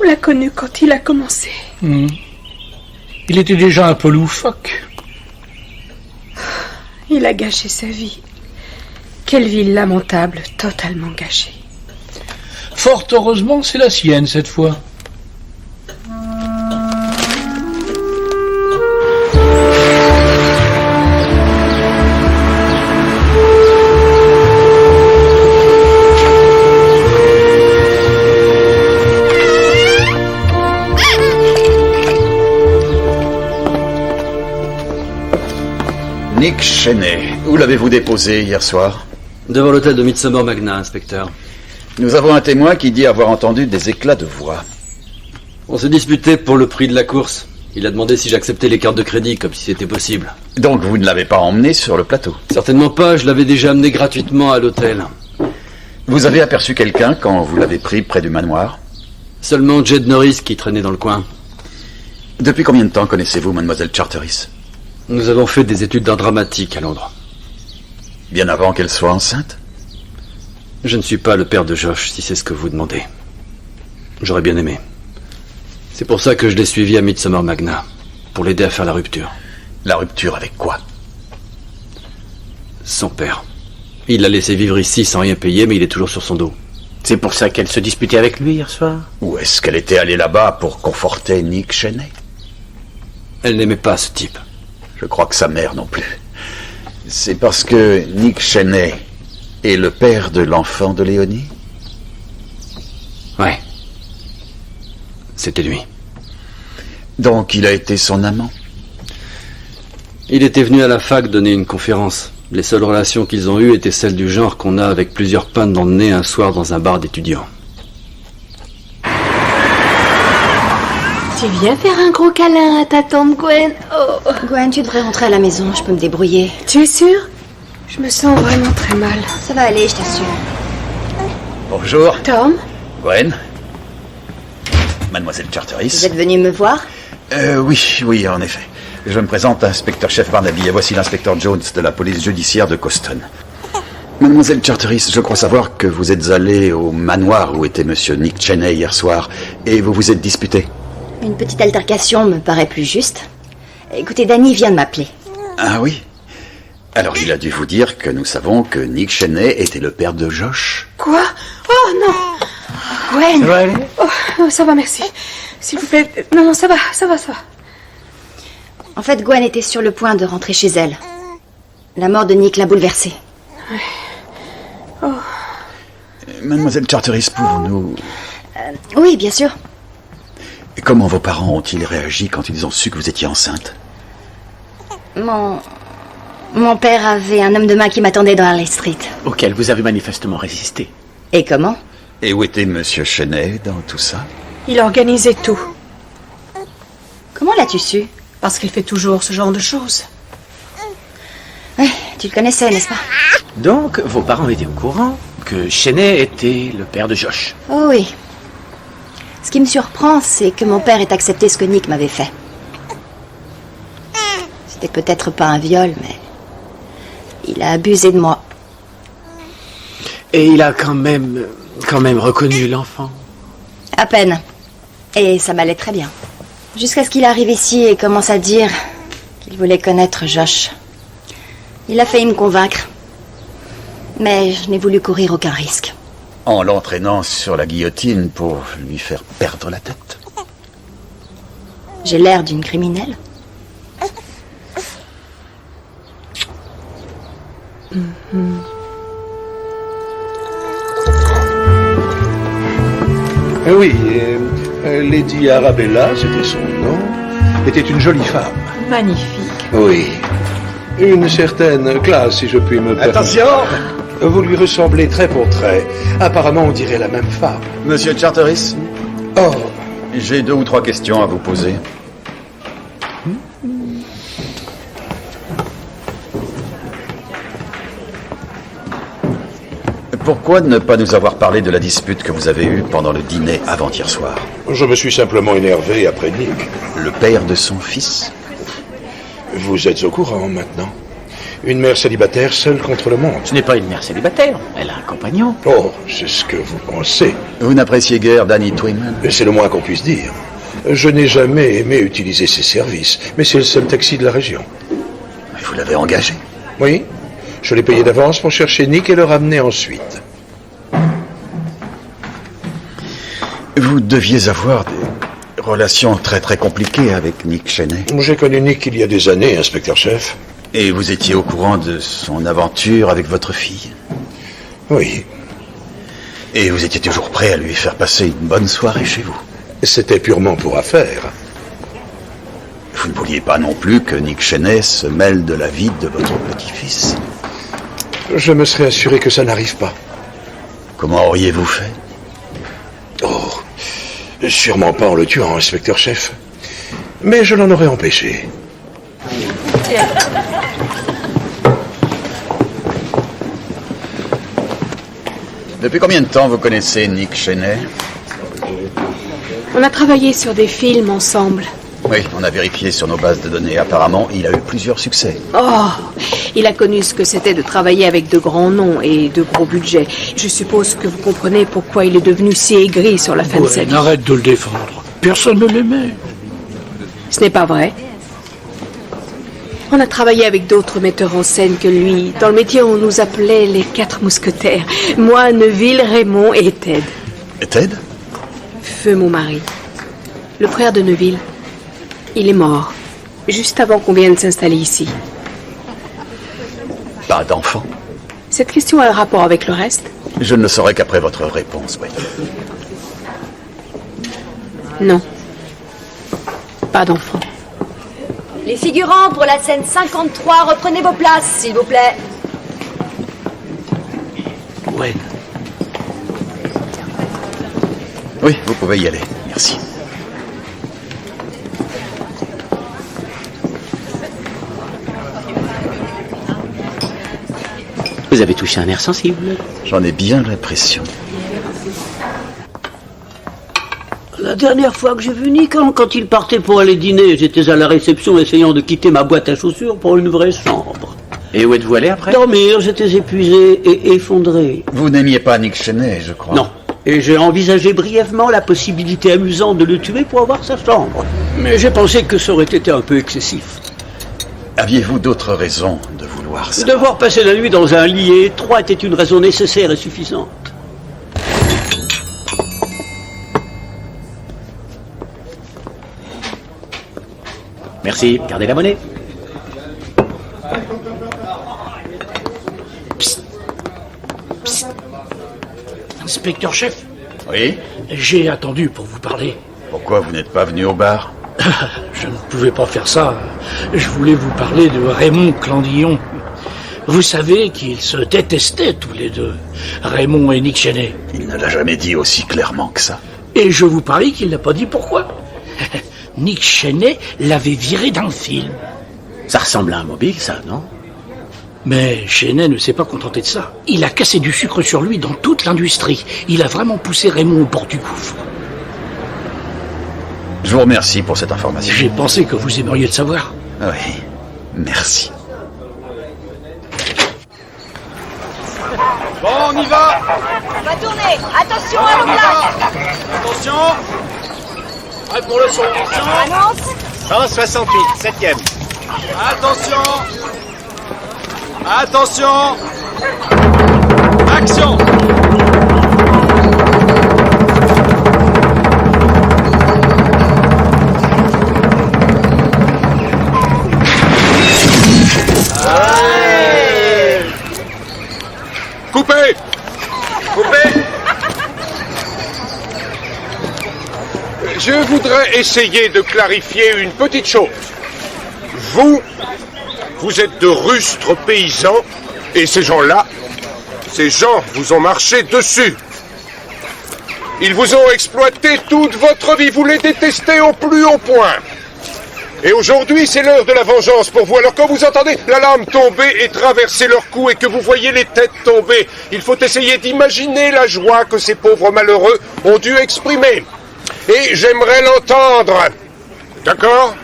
On l'a connu quand il a commencé. Il était déjà un peu loufoque. Il a gâché sa vie. Quelle vie lamentable, totalement gâchée. Fort heureusement, c'est la sienne cette fois. Nick Cheney, où l'avez-vous déposé hier soir? Devant l'hôtel de Midsomer Magna, inspecteur. Nous avons un témoin qui dit avoir entendu des éclats de voix. On s'est disputé pour le prix de la course. Il a demandé si j'acceptais les cartes de crédit, comme si c'était possible. Donc vous ne l'avez pas emmené sur le plateau? Certainement pas, je l'avais déjà amené gratuitement à l'hôtel. Vous avez aperçu quelqu'un quand vous l'avez pris près du manoir? Seulement Jed Norris qui traînait dans le coin. Depuis combien de temps connaissez-vous mademoiselle Charteris? Nous avons fait des études d'art dramatique à Londres. Bien avant qu'elle soit enceinte? Je ne suis pas le père de Josh, si c'est ce que vous demandez. J'aurais bien aimé. C'est pour ça que je l'ai suivi à Midsomer Magna, pour l'aider à faire la rupture. La rupture avec quoi? Son père. Il l'a laissé vivre ici sans rien payer, mais il est toujours sur son dos. C'est pour ça qu'elle se disputait avec lui hier soir? Ou est-ce qu'elle était allée là-bas pour conforter Nick Cheney? Elle n'aimait pas ce type. Je crois que sa mère non plus. C'est parce que Nick Cheney est le père de l'enfant de Léonie? Ouais. C'était lui. Donc il a été son amant? Il était venu à la fac donner une conférence. Les seules relations qu'ils ont eues étaient celles du genre qu'on a avec plusieurs pintes dans le nez un soir dans un bar d'étudiants. Tu viens faire un gros câlin à ta tante Gwen? Oh. Gwen, tu devrais rentrer à la maison, je peux me débrouiller. Tu es sûre? Je me sens vraiment très mal. Ça va aller, je t'assure. Bonjour. Tom? Gwen? Mademoiselle Charteris? Vous êtes venu me voir? Oui, en effet. Je me présente, inspecteur-chef Barnaby, et voici l'inspecteur Jones de la police judiciaire de Coston. Mademoiselle Charteris, je crois savoir que vous êtes allée au manoir où était monsieur Nick Cheney hier soir, et vous vous êtes disputé. Une petite altercation me paraît plus juste. Écoutez, Danny vient de m'appeler. Ah oui? Alors il a dû vous dire que nous savons que Nick Cheney était le père de Josh. Quoi? Oh non! Gwen! Ça va aller? Oh, ça va, merci. S'il vous plaît. Non, ça va. En fait, Gwen était sur le point de rentrer chez elle. La mort de Nick l'a bouleversée. Oh. Mademoiselle Charteris, pouvons-nous... Oui, bien sûr. Comment vos parents ont-ils réagi quand ils ont su que vous étiez enceinte? Mon père avait un homme de main qui m'attendait dans Harley Street. Auquel vous avez manifestement résisté. Et comment? Et où était monsieur Cheney dans tout ça? Il organisait tout. Comment l'as-tu su? Parce qu'il fait toujours ce genre de choses. Oui, tu le connaissais, n'est-ce pas? Donc, vos parents étaient au courant que Cheney était le père de Josh. Oh oui. Ce qui me surprend, c'est que mon père ait accepté ce que Nick m'avait fait. C'était peut-être pas un viol, mais... il a abusé de moi. Et il a quand même reconnu l'enfant. À peine. Et ça m'allait très bien. Jusqu'à ce qu'il arrive ici et commence à dire qu'il voulait connaître Josh. Il a failli me convaincre. Mais je n'ai voulu courir aucun risque. En l'entraînant sur la guillotine pour lui faire perdre la tête. J'ai l'air d'une criminelle. Oui, Lady Arabella, c'était son nom, était une jolie femme. Magnifique. Oui. Une certaine classe, si je puis me permettre. Attention! Vous lui ressemblez trait pour trait. Apparemment, on dirait la même femme. Monsieur Charteris? Oh. J'ai 2 ou 3 questions à vous poser. Pourquoi ne pas nous avoir parlé de la dispute que vous avez eue pendant le dîner avant-hier soir? Je me suis simplement énervé après Nick. Le père de son fils? Vous êtes au courant maintenant. Une mère célibataire seule contre le monde. Ce n'est pas une mère célibataire, elle a un compagnon. Oh, c'est ce que vous pensez. Vous n'appréciez guère Danny Twinman? C'est le moins qu'on puisse dire. Je n'ai jamais aimé utiliser ses services, mais c'est le seul taxi de la région. Mais vous l'avez engagé? Oui. Je l'ai payé d'avance pour chercher Nick et le ramener ensuite. Vous deviez avoir des relations très très compliquées avec Nick Cheney. J'ai connu Nick il y a des années, inspecteur-chef. Et vous étiez au courant de son aventure avec votre fille? Oui. Et vous étiez toujours prêt à lui faire passer une bonne soirée chez vous? C'était purement pour affaire. Vous ne vouliez pas non plus que Nick Cheney se mêle de la vie de votre petit-fils? je me serais assuré que ça n'arrive pas. Comment auriez-vous fait? Oh, sûrement pas en le tuant, inspecteur-chef. Mais je l'en aurais empêché. Depuis combien de temps vous connaissez Nick Cheney? On a travaillé sur des films ensemble. Oui, on a vérifié sur nos bases de données. Apparemment, il a eu plusieurs succès. Oh, il a connu ce que c'était de travailler avec de grands noms et de gros budgets. Je suppose que vous comprenez pourquoi il est devenu si aigri sur la fin de sa vie. Arrête de le défendre. Personne ne l'aimait. Ce n'est pas vrai. On a travaillé avec d'autres metteurs en scène que lui. Dans le métier, on nous appelait les 4 mousquetaires. Moi, Neville, Raymond et Ted. Ted? Feu, mon mari. Le frère de Neville. Il est mort, juste avant qu'on vienne s'installer ici. Pas d'enfant? Cette question a un rapport avec le reste? Je ne le saurai qu'après votre réponse, oui. Non. Pas d'enfant. Les figurants pour la scène 53, reprenez vos places, s'il vous plaît. Ouais. Oui, vous pouvez y aller. Merci. Vous avez touché un nerf sensible. J'en ai bien l'impression. La dernière fois que j'ai vu Nick, quand il partait pour aller dîner, j'étais à la réception essayant de quitter ma boîte à chaussures pour une vraie chambre. Et où êtes-vous allé après? Dormir, j'étais épuisé et effondré. Vous n'aimiez pas Nick Cheney, je crois. Non. Et j'ai envisagé brièvement la possibilité amusante de le tuer pour avoir sa chambre. Mais j'ai pensé que ça aurait été un peu excessif. Aviez-vous d'autres raisons de vouloir ça? Devoir passer la nuit dans un lit étroit était une raison nécessaire et suffisante. Merci, gardez la monnaie. Psst. Psst. Inspecteur-chef? Oui? J'ai attendu pour vous parler. Pourquoi vous n'êtes pas venu au bar? Je ne pouvais pas faire ça. Je voulais vous parler de Raymond Clandillon. Vous savez qu'ils se détestaient tous les deux, Raymond et Nick Cheney. Il ne l'a jamais dit aussi clairement que ça. Et je vous parie qu'il n'a pas dit pourquoi. Nick Cheney l'avait viré d'un film. Ça ressemble à un mobile, ça, non? Mais Cheney ne s'est pas contenté de ça. Il a cassé du sucre sur lui dans toute l'industrie. Il a vraiment poussé Raymond au bord du gouffre. Je vous remercie pour cette information. J'ai pensé que vous aimeriez le savoir. Oui, merci. Bon, on y va. On va tourner. Attention à nos places. Attention. Prêt pour le son. Annonce. 168, 7e. Attention. Attention. Action. Coupez. Coupez. Je voudrais essayer de clarifier une petite chose. Vous êtes de rustres paysans, et ces gens-là, ces gens vous ont marché dessus. Ils vous ont exploité toute votre vie, vous les détestez au plus haut point. Et aujourd'hui, c'est l'heure de la vengeance pour vous. Alors quand vous entendez la lame tomber et traverser leur cou et que vous voyez les têtes tomber, il faut essayer d'imaginer la joie que ces pauvres malheureux ont dû exprimer. Et j'aimerais l'entendre. D'accord ?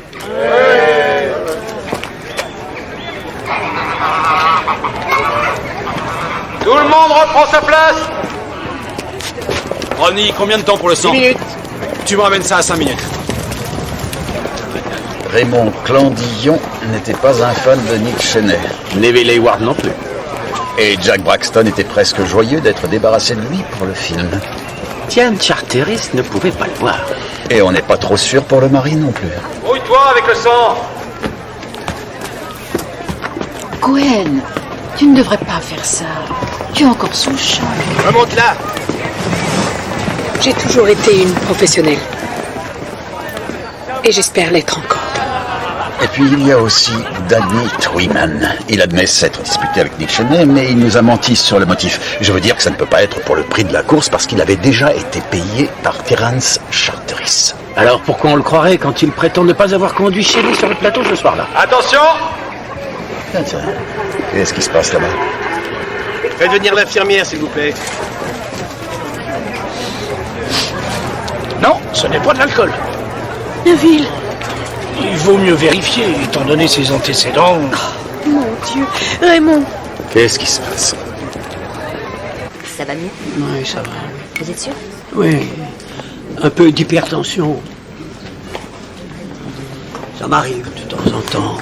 Tout le monde reprend sa place. Ronnie, combien de temps pour le sang? 10 minutes. Tu me ramènes ça à 5 minutes. Raymond Clandillon n'était pas un fan de Nick Cheney. Neville Hayward non plus. Et Jack Braxton était presque joyeux d'être débarrassé de lui pour le film. Diane Charteris ne pouvait pas le voir. Et on n'est pas trop sûr pour le mari non plus. Mouille-toi avec le sang. Cohen, tu ne devrais pas faire ça. Tu es encore sous le choc. Remonte là. J'ai toujours été une professionnelle. Et j'espère l'être encore. Et puis il y a aussi Danny Twyman. Il admet s'être disputé avec Nick Cheney, mais il nous a menti sur le motif. Je veux dire que ça ne peut pas être pour le prix de la course, parce qu'il avait déjà été payé par Terence Charteris. Alors pourquoi on le croirait quand il prétend ne pas avoir conduit Cheney sur le plateau ce soir-là? Attention! Tiens, qu'est-ce qui se passe là-bas? Faites venir l'infirmière, s'il vous plaît. Non, ce n'est pas de l'alcool. Neville. Il vaut mieux vérifier, étant donné ses antécédents. Oh, mon Dieu. Raymond. Qu'est-ce qui se passe? Ça va mieux? Oui, ça va. Vous êtes sûr? Oui, un peu d'hypertension. Ça m'arrive de temps en temps.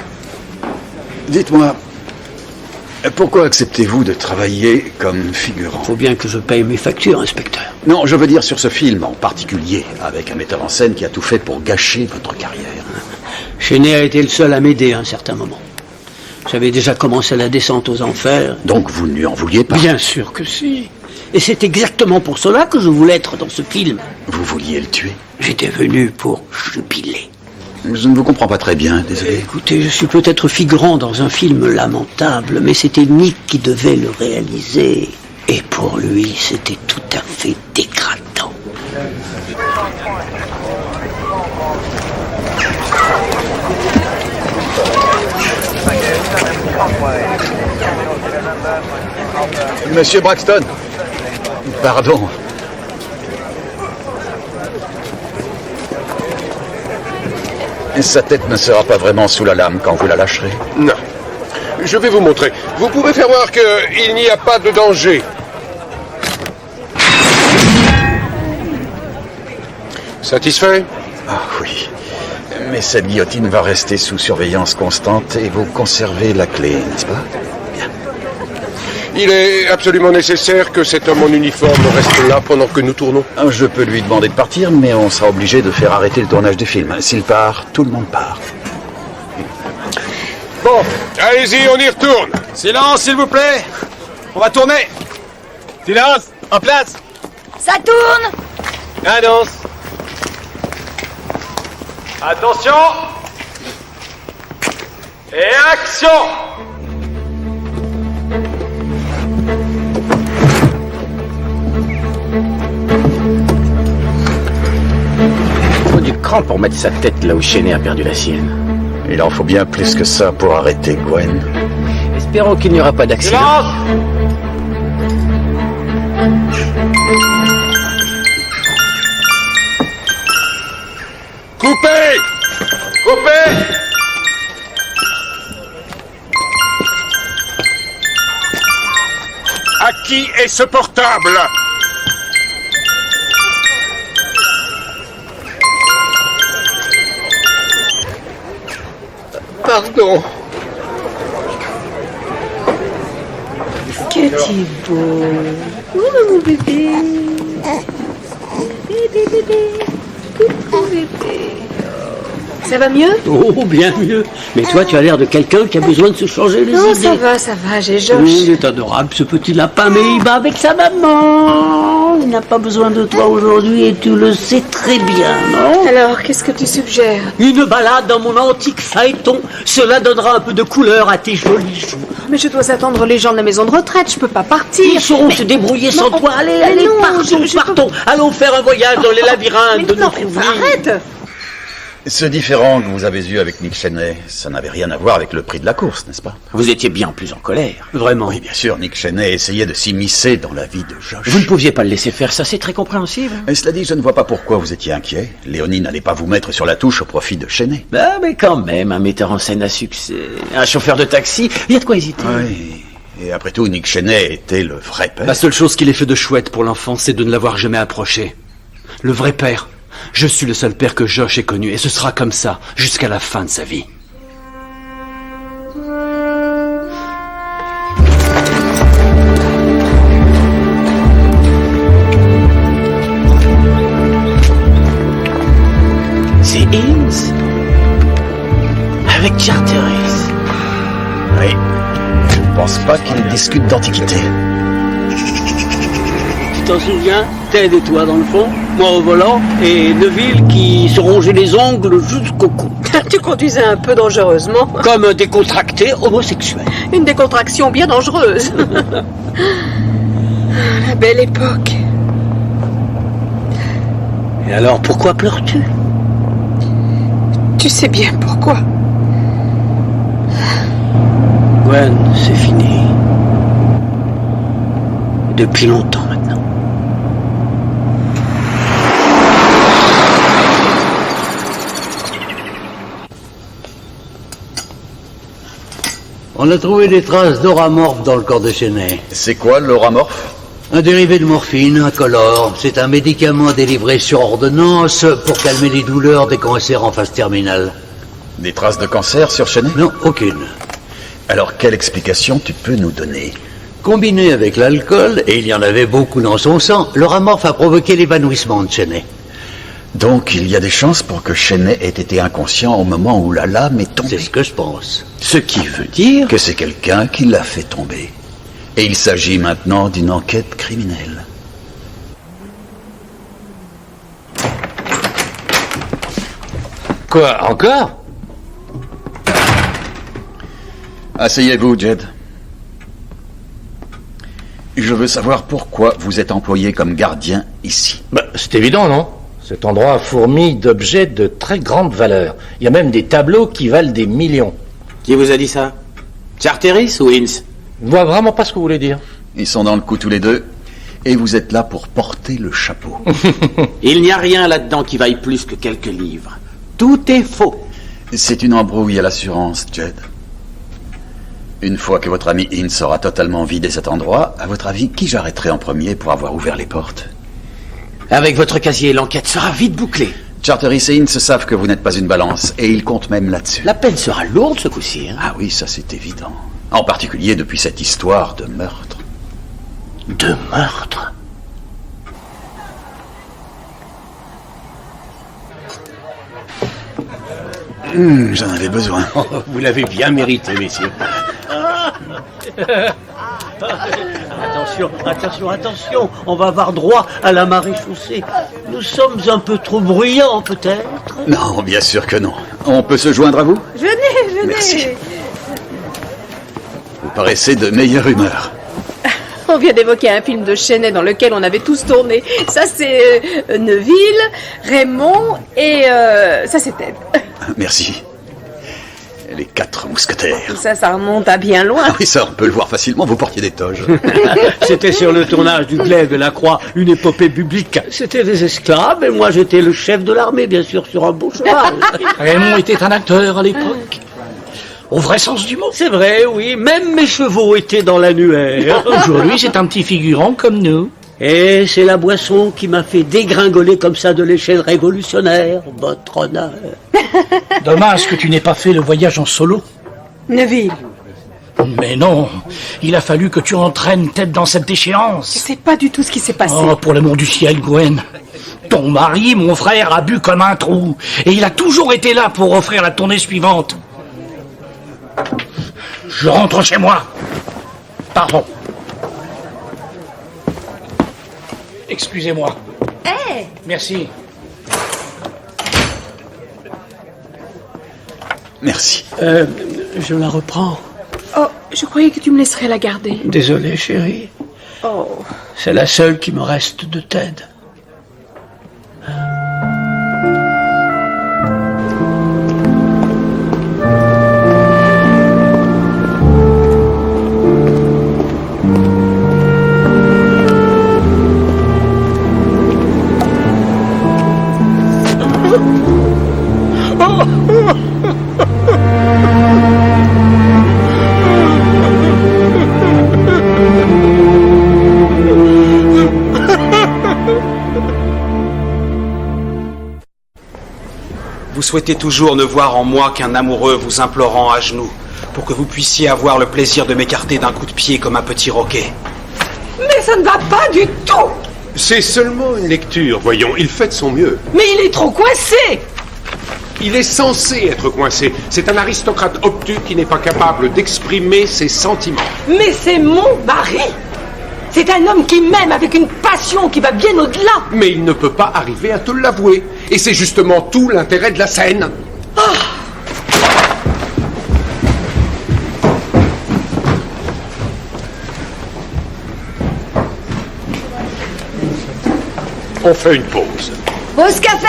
Dites-moi, pourquoi acceptez-vous de travailler comme figurant? Faut bien que je paye mes factures, inspecteur. Non, je veux dire sur ce film en particulier, avec un metteur en scène qui a tout fait pour gâcher votre carrière. Cheney a été le seul à m'aider à un certain moment. J'avais déjà commencé la descente aux enfers. Donc vous ne lui en vouliez pas? Bien sûr que si. Et c'est exactement pour cela que je voulais être dans ce film. Vous vouliez le tuer? J'étais venu pour jubiler. Je ne vous comprends pas très bien, désolé. Écoutez, je suis peut-être figurant dans un film lamentable, mais c'était Nick qui devait le réaliser. Et pour lui, c'était tout à fait dégradant. Monsieur Braxton. Pardon. Sa tête ne sera pas vraiment sous la lame quand vous la lâcherez? Non. Je vais vous montrer. Vous pouvez faire voir qu'il n'y a pas de danger. Satisfait? Ah oui. Mais cette guillotine va rester sous surveillance constante et vous conservez la clé, n'est-ce pas? Il est absolument nécessaire que cet homme en uniforme reste là pendant que nous tournons. Je peux lui demander de partir, mais on sera obligé de faire arrêter le tournage du film. S'il part, tout le monde part. Bon, allez-y, on y retourne. Silence, s'il vous plaît. On va tourner. Silence, en place. Ça tourne! Annonce. Attention. Et action. Il faut du cran pour mettre sa tête là où Cheney a perdu la sienne. Il en faut bien plus que ça pour arrêter Gwen. Espérons qu'il n'y aura pas d'accident. Silence. Coupez! Coupez. À qui est ce portable? Pardon. Que t'es beau. Oh, mon bébé. Bébé, bébé. Coucou, bébé. Ça va mieux? Oh, bien mieux. Mais toi, tu as l'air de quelqu'un qui a besoin de se changer les Non, idées. ça va, j'ai Josh. Oui, il est adorable, ce petit lapin, mais il va avec sa maman. Il n'a pas besoin de toi aujourd'hui et tu le sais très bien, non? Alors, qu'est-ce que tu suggères? Une balade dans mon antique phaéton. Cela donnera un peu de couleur à tes jolis jours. Mais je dois attendre les gens de la maison de retraite, je peux pas partir. Ils sauront se débrouiller sans toi. Allez, allez, non, partons. Allons faire un voyage dans les labyrinthes de notre vie. Arrête! Ce différend que vous avez eu avec Nick Cheney, ça n'avait rien à voir avec le prix de la course, n'est-ce pas? Vous étiez bien plus en colère. Vraiment. Oui, bien sûr, Nick Cheney essayait de s'immiscer dans la vie de Josh. Vous ne pouviez pas le laisser faire, ça c'est très compréhensible. Et cela dit, je ne vois pas pourquoi vous étiez inquiet. Léonie n'allait pas vous mettre sur la touche au profit de Cheney. Bah, mais quand même, un metteur en scène à succès, un chauffeur de taxi, il y a de quoi hésiter. Oui. Et après tout, Nick Cheney était le vrai père. La seule chose qu'il ait fait de chouette pour l'enfant, c'est de ne l'avoir jamais approché. Le vrai père. Je suis le seul père que Josh ait connu, et ce sera comme ça, jusqu'à la fin de sa vie. C'est Inns avec Charteris. Oui. Je ne pense pas qu'ils discutent d'antiquité. tu t'en souviens? Ted et toi dans le fond, moi au volant, et Neville qui se rongeait les ongles jusqu'au cou. Tu conduisais un peu dangereusement. Comme un décontracté homosexuel. Une décontraction bien dangereuse. La belle époque. Et alors pourquoi pleures-tu? Tu sais bien pourquoi. Gwen, c'est fini. Depuis longtemps maintenant. On a trouvé des traces d'oramorphe dans le corps de Cheney. C'est quoi l'oramorphe? Un dérivé de morphine, incolore. C'est un médicament délivré sur ordonnance pour calmer les douleurs des cancers en phase terminale. Des traces de cancer sur Cheney? Non, aucune. Alors quelle explication tu peux nous donner? Combiné avec l'alcool, et il y en avait beaucoup dans son sang, l'oramorphe a provoqué l'évanouissement de Cheney. Donc il y a des chances pour que Cheney ait été inconscient au moment où la lame est tombée. C'est ce que je pense. Ce qui veut dire que c'est quelqu'un qui l'a fait tomber. Et il s'agit maintenant d'une enquête criminelle. Quoi, encore? Asseyez-vous, Jed. Je veux savoir pourquoi vous êtes employé comme gardien ici. C'est évident, non? Cet endroit fourmille d'objets de très grande valeur. Il y a même des tableaux qui valent des millions. Qui vous a dit ça? Charteris ou Ince? Je vois vraiment pas ce que vous voulez dire. Ils sont dans le coup tous les deux. Et vous êtes là pour porter le chapeau. Il n'y a rien là-dedans qui vaille plus que quelques livres. Tout est faux. C'est une embrouille à l'assurance, Jed. Une fois que votre ami Ince aura totalement vidé cet endroit, à votre avis, qui j'arrêterai en premier pour avoir ouvert les portes? Avec votre casier, l'enquête sera vite bouclée. Charteris et Ince savent que vous n'êtes pas une balance, et ils comptent même là-dessus. La peine sera lourde ce coup-ci. Hein? Ah oui, ça c'est évident. En particulier depuis cette histoire de meurtre. De meurtre? J'en avais besoin. Vous l'avez bien mérité, messieurs. Attention, attention, attention, on va avoir droit à la marée chaussée. Nous sommes un peu trop bruyants, peut-être? Non, bien sûr que non. On peut se joindre à vous? Venez. Merci. Vous paraissez de meilleure humeur. On vient d'évoquer un film de Cheney dans lequel on avait tous tourné. Ça, c'est Neville, Raymond et ça, c'est Ted. Merci. Les 4 mousquetaires. Ça remonte à bien loin. Ah oui, ça, on peut le voir facilement, vous portiez des toges. C'était sur le tournage du Glaive et la Croix, une épopée biblique. C'était des esclaves, et moi j'étais le chef de l'armée, bien sûr, sur un beau cheval. Raymond était un acteur à l'époque. Au vrai sens du mot. C'est vrai, oui, même mes chevaux étaient dans l'annuaire. Aujourd'hui, c'est un petit figurant comme nous. Et c'est la boisson qui m'a fait dégringoler comme ça de l'échelle révolutionnaire, votre honneur. Dommage que tu n'aies pas fait le voyage en solo. Neville. Mais non, il a fallu que tu entraînes Ted dans cette déchéance. Je sais pas du tout ce qui s'est passé. Oh, pour l'amour du ciel, Gwen. Ton mari, mon frère, a bu comme un trou. Et il a toujours été là pour offrir la tournée suivante. Je rentre chez moi. Pardon. Excusez-moi. Hey. Merci. Merci. Je la reprends. Oh, je croyais que tu me laisserais la garder. Désolé, chérie. Oh. C'est la seule qui me reste de Ted. Vous souhaitez toujours ne voir en moi qu'un amoureux vous implorant à genoux pour que vous puissiez avoir le plaisir de m'écarter d'un coup de pied comme un petit roquet. Mais ça ne va pas du tout. C'est seulement une lecture, voyons, il fait de son mieux. Mais il est trop coincé. Il est censé être coincé. C'est un aristocrate obtus qui n'est pas capable d'exprimer ses sentiments. Mais c'est mon mari. C'est un homme qui m'aime avec une passion qui va bien au-delà. Mais il ne peut pas arriver à te l'avouer. Et c'est justement tout l'intérêt de la scène. On fait une pause. Pause café.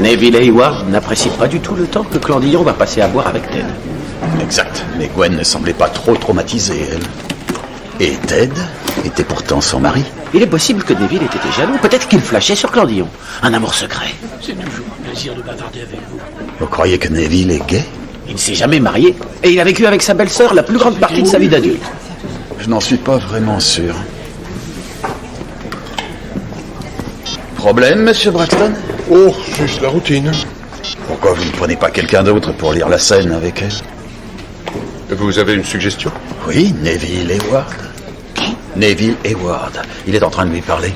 Neville Hayward n'apprécie pas du tout le temps que Clandillon va passer à boire avec Ted. Exact, mais Gwen ne semblait pas trop traumatisée, elle. Et Ted était pourtant son mari. Il est possible que Neville ait été jaloux. Peut-être qu'il flashait sur Clandillon. Un amour secret. C'est toujours un plaisir de bavarder avec vous. Vous croyez que Neville est gay? Il ne s'est jamais marié. Et il a vécu avec sa belle-sœur la plus grande partie de sa vie d'adulte. Je n'en suis pas vraiment sûr. Problème, monsieur Braxton? Oh, juste la routine. Pourquoi vous ne prenez pas quelqu'un d'autre pour lire la scène avec elle? Vous avez une suggestion? Oui, Neville Hayward. Qui? Neville Hayward. Il est en train de lui parler.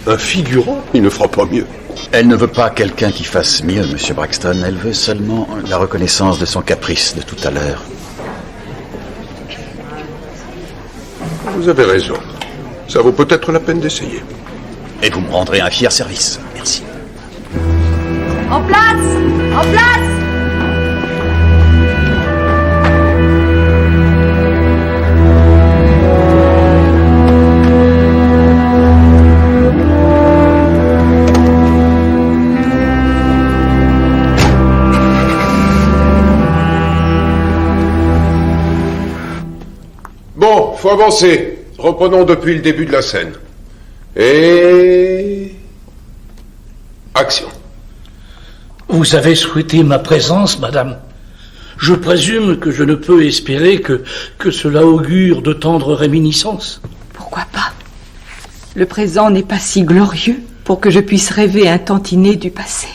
Un figurant? Il ne fera pas mieux. Elle ne veut pas quelqu'un qui fasse mieux, monsieur Braxton. Elle veut seulement la reconnaissance de son caprice de tout à l'heure. Vous avez raison. Ça vaut peut-être la peine d'essayer. Et vous me rendrez un fier service. Merci. En place! En place! Bon, faut avancer. Reprenons depuis le début de la scène. Et... action. Vous avez souhaité ma présence, madame. Je présume que je ne peux espérer que cela augure de tendres réminiscences. Pourquoi pas? Le présent n'est pas si glorieux pour que je puisse rêver un tantinet du passé.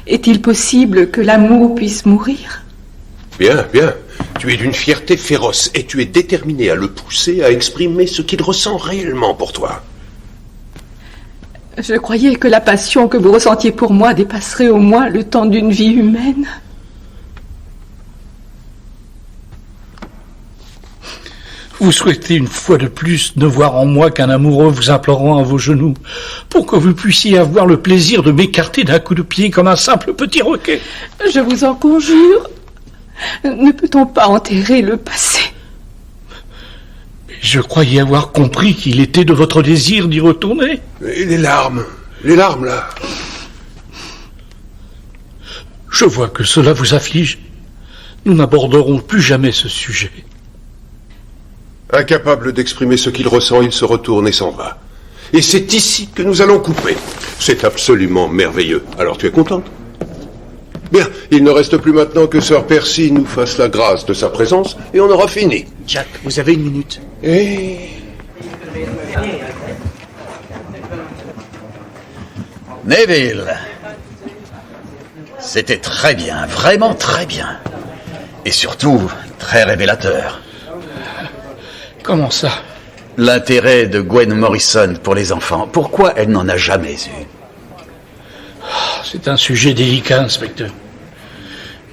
Est-il possible que l'amour puisse mourir? Bien, bien. Tu es d'une fierté féroce et tu es déterminé à le pousser à exprimer ce qu'il ressent réellement pour toi. Je croyais que la passion que vous ressentiez pour moi dépasserait au moins le temps d'une vie humaine. Vous souhaitez une fois de plus ne voir en moi qu'un amoureux vous implorant à vos genoux pour que vous puissiez avoir le plaisir de m'écarter d'un coup de pied comme un simple petit roquet. Je vous en conjure. Ne peut-on pas enterrer le passé? Je croyais avoir compris qu'il était de votre désir d'y retourner. Et les larmes là. Je vois que cela vous afflige. Nous n'aborderons plus jamais ce sujet. Incapable d'exprimer ce qu'il ressent, il se retourne et s'en va. Et c'est ici que nous allons couper. C'est absolument merveilleux. Alors tu es contente? Bien, il ne reste plus maintenant que Sir Percy nous fasse la grâce de sa présence et on aura fini. Jack, vous avez une minute. Et... Neville, c'était très bien, vraiment très bien. Et surtout, très révélateur. Comment ça? L'intérêt de Gwen Morrison pour les enfants. Pourquoi elle n'en a jamais eu? C'est un sujet délicat, inspecteur.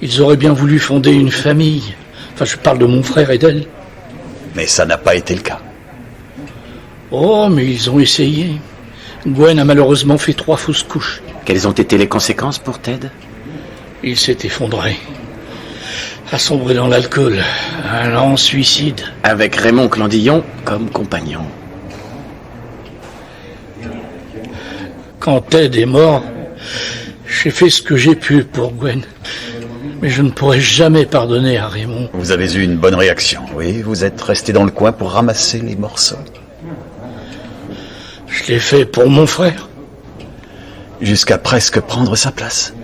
Ils auraient bien voulu fonder une famille. Enfin, je parle de mon frère et d'elle. Mais ça n'a pas été le cas. Oh, mais ils ont essayé. Gwen a malheureusement fait 3 fausses couches. Quelles ont été les conséquences pour Ted? Il s'est effondré. A sombré dans l'alcool. Un lent suicide. Avec Raymond Clandillon comme compagnon. Quand Ted est mort, j'ai fait ce que j'ai pu pour Gwen. Mais je ne pourrai jamais pardonner à Raymond. Vous avez eu une bonne réaction, oui. Vous êtes resté dans le coin pour ramasser les morceaux. Je l'ai fait pour mon frère. Jusqu'à presque prendre sa place.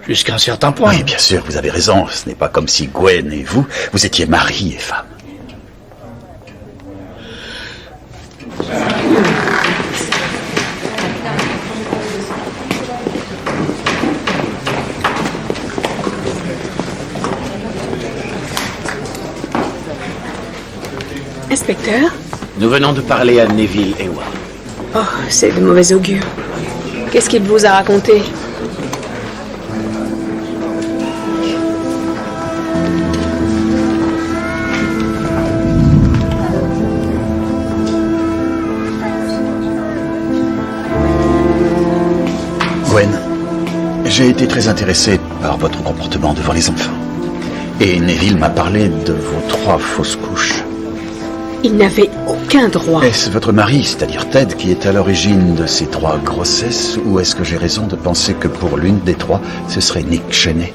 Jusqu'à un certain point. Oui, bien sûr, vous avez raison. Ce n'est pas comme si Gwen et vous étiez mari et femme. Inspecteur? Nous venons de parler à Neville Hayward. Oh, c'est de mauvais augure. Qu'est-ce qu'il vous a raconté? Gwen, j'ai été très intéressé par votre comportement devant les enfants. Et Neville m'a parlé de vos 3 fausses couches. Il n'avait aucun droit. Est-ce votre mari, c'est-à-dire Ted, qui est à l'origine de ces 3 grossesses, ou est-ce que j'ai raison de penser que pour l'une des 3, ce serait Nick Cheney?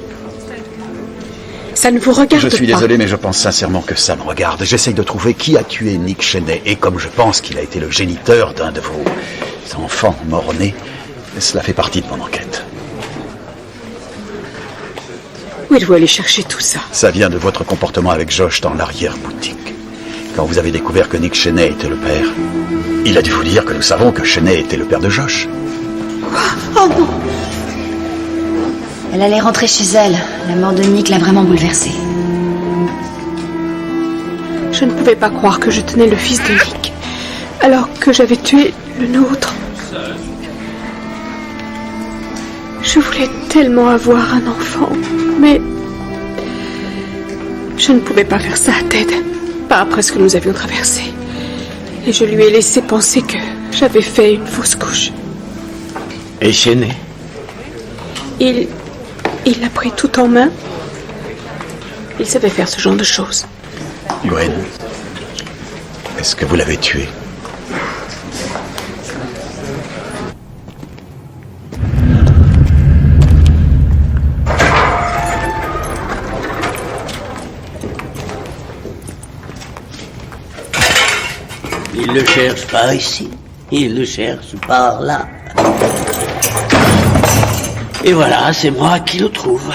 Ça ne vous regarde pas. Je suis désolé, mais je pense sincèrement que ça me regarde. J'essaye de trouver qui a tué Nick Cheney, et comme je pense qu'il a été le géniteur d'un de vos enfants mort-nés, cela fait partie de mon enquête. Où êtes-vous allé chercher tout ça? Ça vient de votre comportement avec Josh dans l'arrière-boutique. Quand vous avez découvert que Nick Cheney était le père, il a dû vous dire que nous savons que Cheney était le père de Josh. Oh non! Elle allait rentrer chez elle. La mort de Nick l'a vraiment bouleversée. Je ne pouvais pas croire que je tenais le fils de Nick, alors que j'avais tué le nôtre. Je voulais tellement avoir un enfant, mais je ne pouvais pas faire ça à Ted. Pas après ce que nous avions traversé. Et je lui ai laissé penser que j'avais fait une fausse couche. Et Cheney? Il a pris tout en main. Il savait faire ce genre de choses. Gwen, est-ce que vous l'avez tué? Il le cherche par ici, il le cherche par là. Et voilà, c'est moi qui le trouve.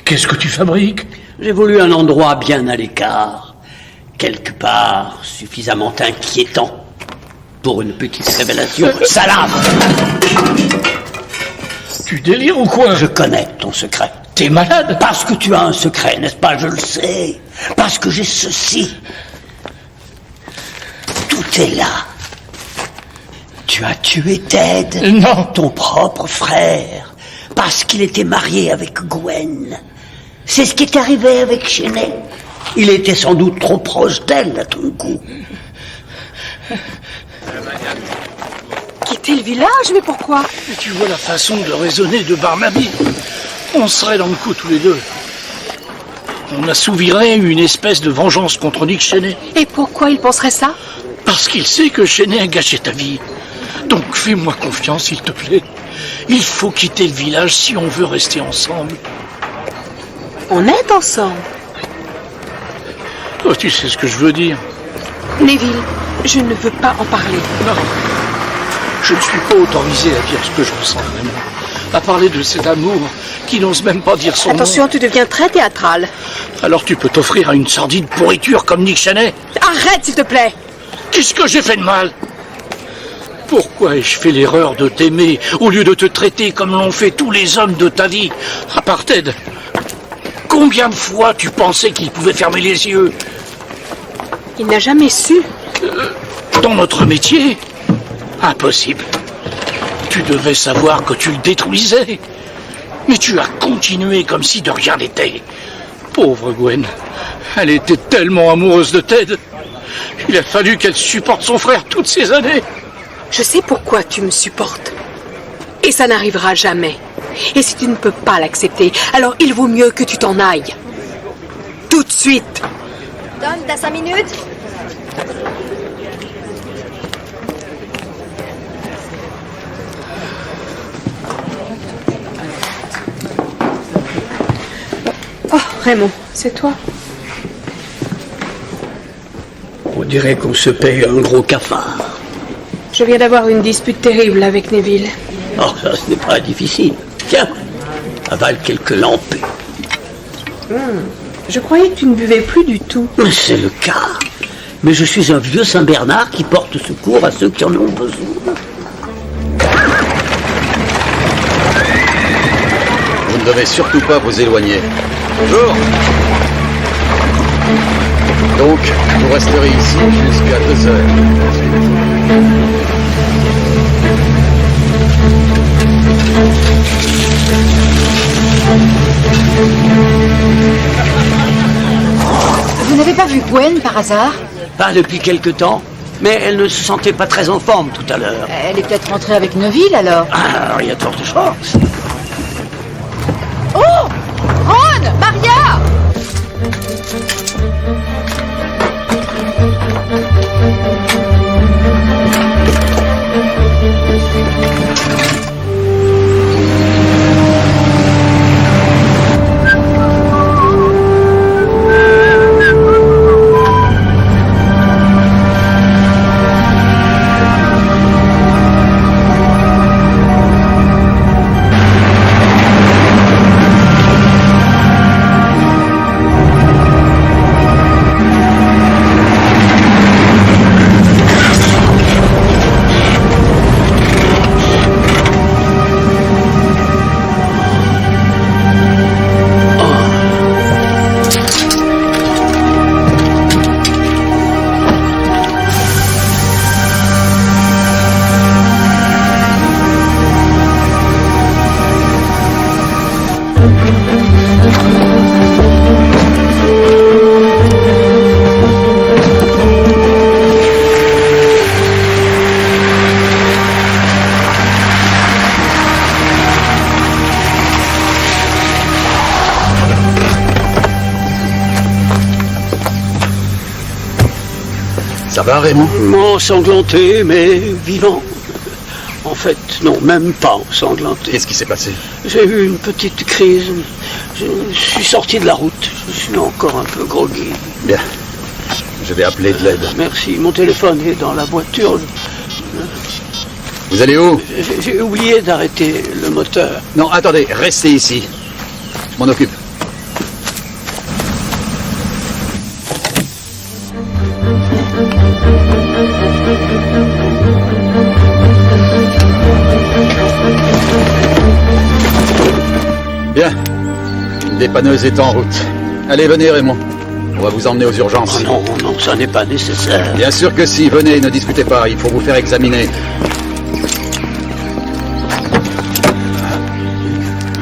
Qu'est-ce que tu fabriques? J'ai voulu un endroit bien à l'écart, quelque part suffisamment inquiétant pour une petite révélation. Salade! Tu délires ou quoi? Je connais ton secret. T'es malade? Parce que tu as un secret, n'est-ce pas? Je le sais. Parce que j'ai ceci. Tout est là. Tu as tué Ted. Non. Ton propre frère. Parce qu'il était marié avec Gwen. C'est ce qui est arrivé avec Cheney. Il était sans doute trop proche d'elle, à ton goût. Quitter le village? Mais pourquoi? Mais tu vois la façon de raisonner de Barnaby. On serait dans le coup tous les deux. On assouvirait une espèce de vengeance contre Nick Cheney. Et pourquoi il penserait ça? Parce qu'il sait que Cheney a gâché ta vie. Donc fais-moi confiance, s'il te plaît. Il faut quitter le village si on veut rester ensemble. On est ensemble. Oh, tu sais ce que je veux dire. Neville, je ne veux pas en parler. Non. Je ne suis pas autorisé à dire ce que je ressens vraiment. À parler de cet amour qui n'ose même pas dire son nom. Attention, tu deviens très théâtral. Alors tu peux t'offrir à une sordide pourriture comme Nick Cheney? Arrête, s'il te plaît. Qu'est-ce que j'ai fait de mal? Pourquoi ai-je fait l'erreur de t'aimer au lieu de te traiter comme l'ont fait tous les hommes de ta vie, à part Ted? Combien de fois tu pensais qu'il pouvait fermer les yeux? Il n'a jamais su. Dans notre métier? Impossible. Tu devais savoir que tu le détruisais. Mais tu as continué comme si de rien n'était. Pauvre Gwen. Elle était tellement amoureuse de Ted. Il a fallu qu'elle supporte son frère toutes ces années. Je sais pourquoi tu me supportes. Et ça n'arrivera jamais. Et si tu ne peux pas l'accepter, alors il vaut mieux que tu t'en ailles. Tout de suite. Tom, t'as 5 minutes? Oh, Raymond, c'est toi? On dirait qu'on se paye un gros cafard. Je viens d'avoir une dispute terrible avec Neville. Oh, ça, ce n'est pas difficile. Tiens, avale quelques lampées. Je croyais que tu ne buvais plus du tout. C'est le cas. Mais je suis un vieux Saint-Bernard qui porte secours à ceux qui en ont besoin. Vous ne devez surtout pas vous éloigner. Bonjour. Donc, vous resterez ici jusqu'à 2 heures. Vous n'avez pas vu Gwen par hasard? Pas depuis quelque temps, mais elle ne se sentait pas très en forme tout à l'heure. Elle est peut-être rentrée avec Neville alors. Ah, il y a de fortes chances. Oh! Ron! Maria! Ça va, Raymond? Ensanglanté, mais vivant. En fait, non, même pas ensanglanté. Qu'est-ce qui s'est passé? J'ai eu une petite crise. Je suis sorti de la route. Je suis encore un peu groggy. Bien. Je vais appeler de l'aide. Merci. Mon téléphone est dans la voiture. Vous allez où? J'ai oublié d'arrêter le moteur. Non, attendez, restez ici. Je m'en occupe. Bien. Une dépanneuse est en route. Allez, venez, Raymond. On va vous emmener aux urgences. Oh non, non, ça n'est pas nécessaire. Bien sûr que si. Venez, ne discutez pas. Il faut vous faire examiner.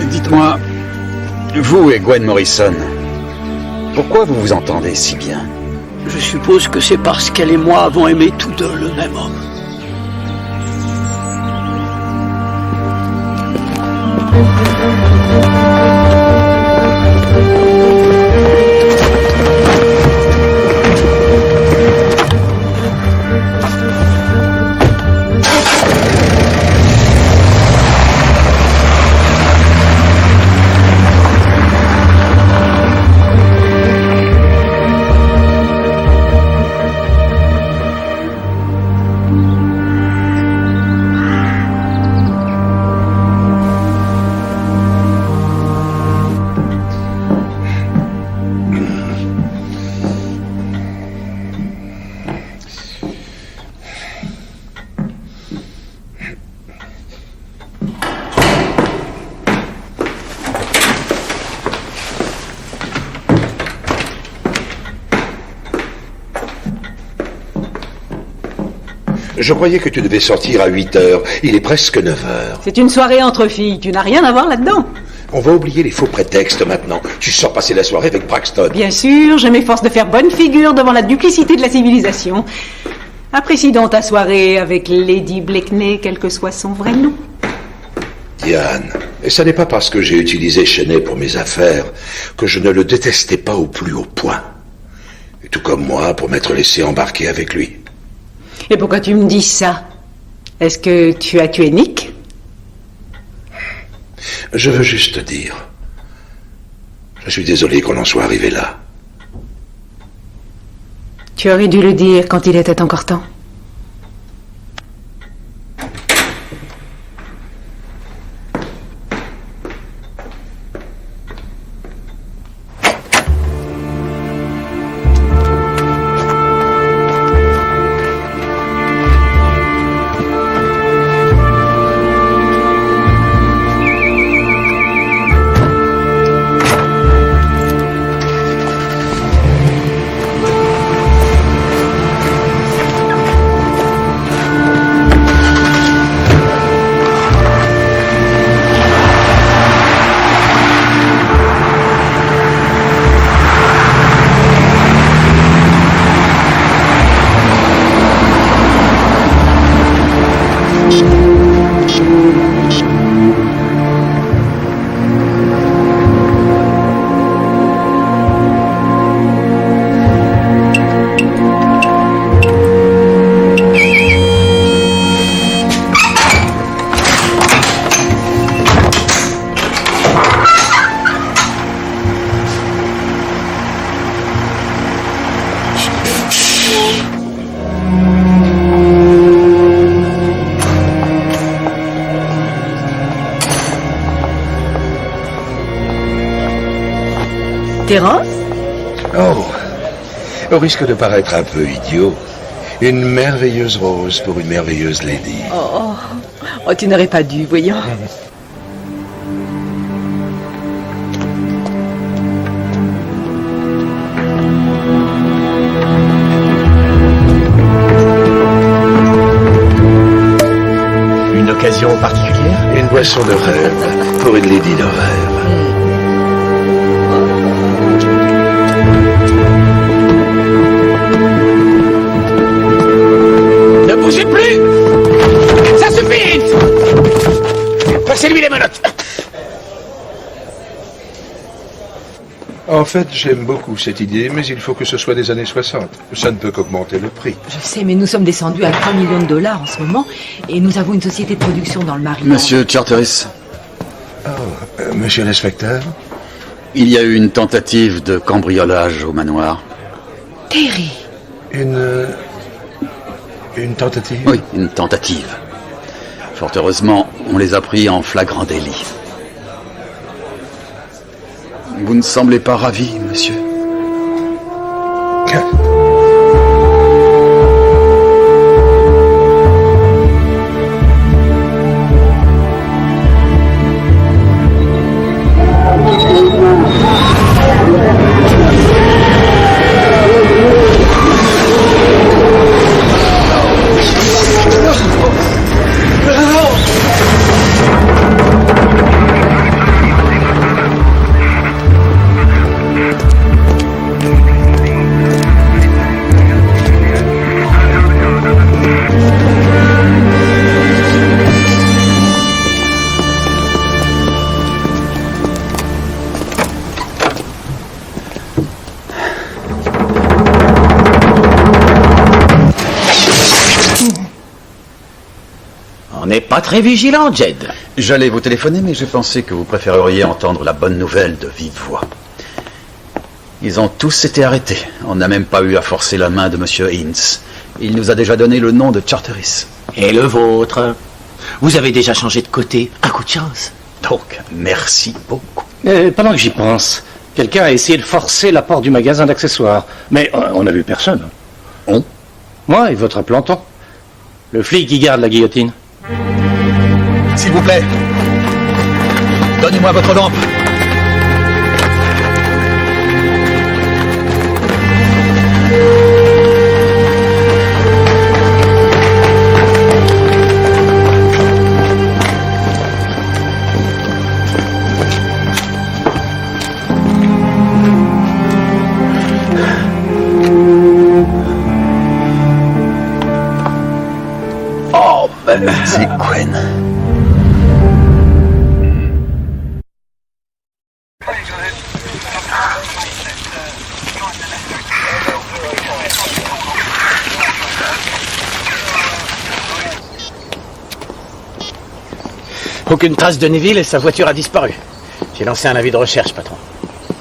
Dites-moi, vous et Gwen Morrison, pourquoi vous vous entendez si bien? Je suppose que c'est parce qu'elle et moi avons aimé tous deux le même homme. Je croyais que tu devais sortir à 8 heures. Il est presque 9 heures. C'est une soirée entre filles. Tu n'as rien à voir là-dedans. On va oublier les faux prétextes maintenant. Tu sors passer la soirée avec Braxton. Bien sûr, je m'efforce de faire bonne figure devant la duplicité de la civilisation. Apprécie donc ta soirée avec Lady Blakeney, quel que soit son vrai nom. Diane, et ça n'est pas parce que j'ai utilisé Cheney pour mes affaires que je ne le détestais pas au plus haut point. Et tout comme moi, pour m'être laissé embarquer avec lui. Et pourquoi tu me dis ça? Est-ce que tu as tué Nick? Je veux juste te dire. Je suis désolé qu'on en soit arrivé là. Tu aurais dû le dire quand il était encore temps. Terence? Oh, au risque de paraître un peu idiot, une merveilleuse rose pour une merveilleuse lady. Oh, tu n'aurais pas dû, voyons. Une occasion particulière? Une boisson de rêve pour une lady de rêve. Ne bougez plus! Ça suffit! Passez-lui les menottes! En fait, j'aime beaucoup cette idée, mais il faut que ce soit des années 60. Ça ne peut qu'augmenter le prix. Je sais, mais nous sommes descendus à 3 millions de dollars en ce moment et nous avons une société de production dans le Maryland. Monsieur Charteris. Monsieur l'inspecteur? Il y a eu une tentative de cambriolage au manoir. Terry! Une tentative? Oui, une tentative. Fort heureusement, on les a pris en flagrant délit. Vous ne semblez pas ravi, monsieur. On n'est pas très vigilant, Jed. J'allais vous téléphoner, mais j'ai pensé que vous préféreriez entendre la bonne nouvelle de vive voix. Ils ont tous été arrêtés. On n'a même pas eu à forcer la main de Monsieur Ince. Il nous a déjà donné le nom de Charteris. Et le vôtre? Vous avez déjà changé de côté. Un coup de chance. Donc, merci beaucoup. Pendant que j'y pense, quelqu'un a essayé de forcer la porte du magasin d'accessoires. Mais on n'a vu personne. On? Moi et votre planton. Le flic qui garde la guillotine. S'il vous plaît, donnez-moi votre lampe. Oh, c'est Gwen. Aucune trace de Neville et sa voiture a disparu. J'ai lancé un avis de recherche, patron.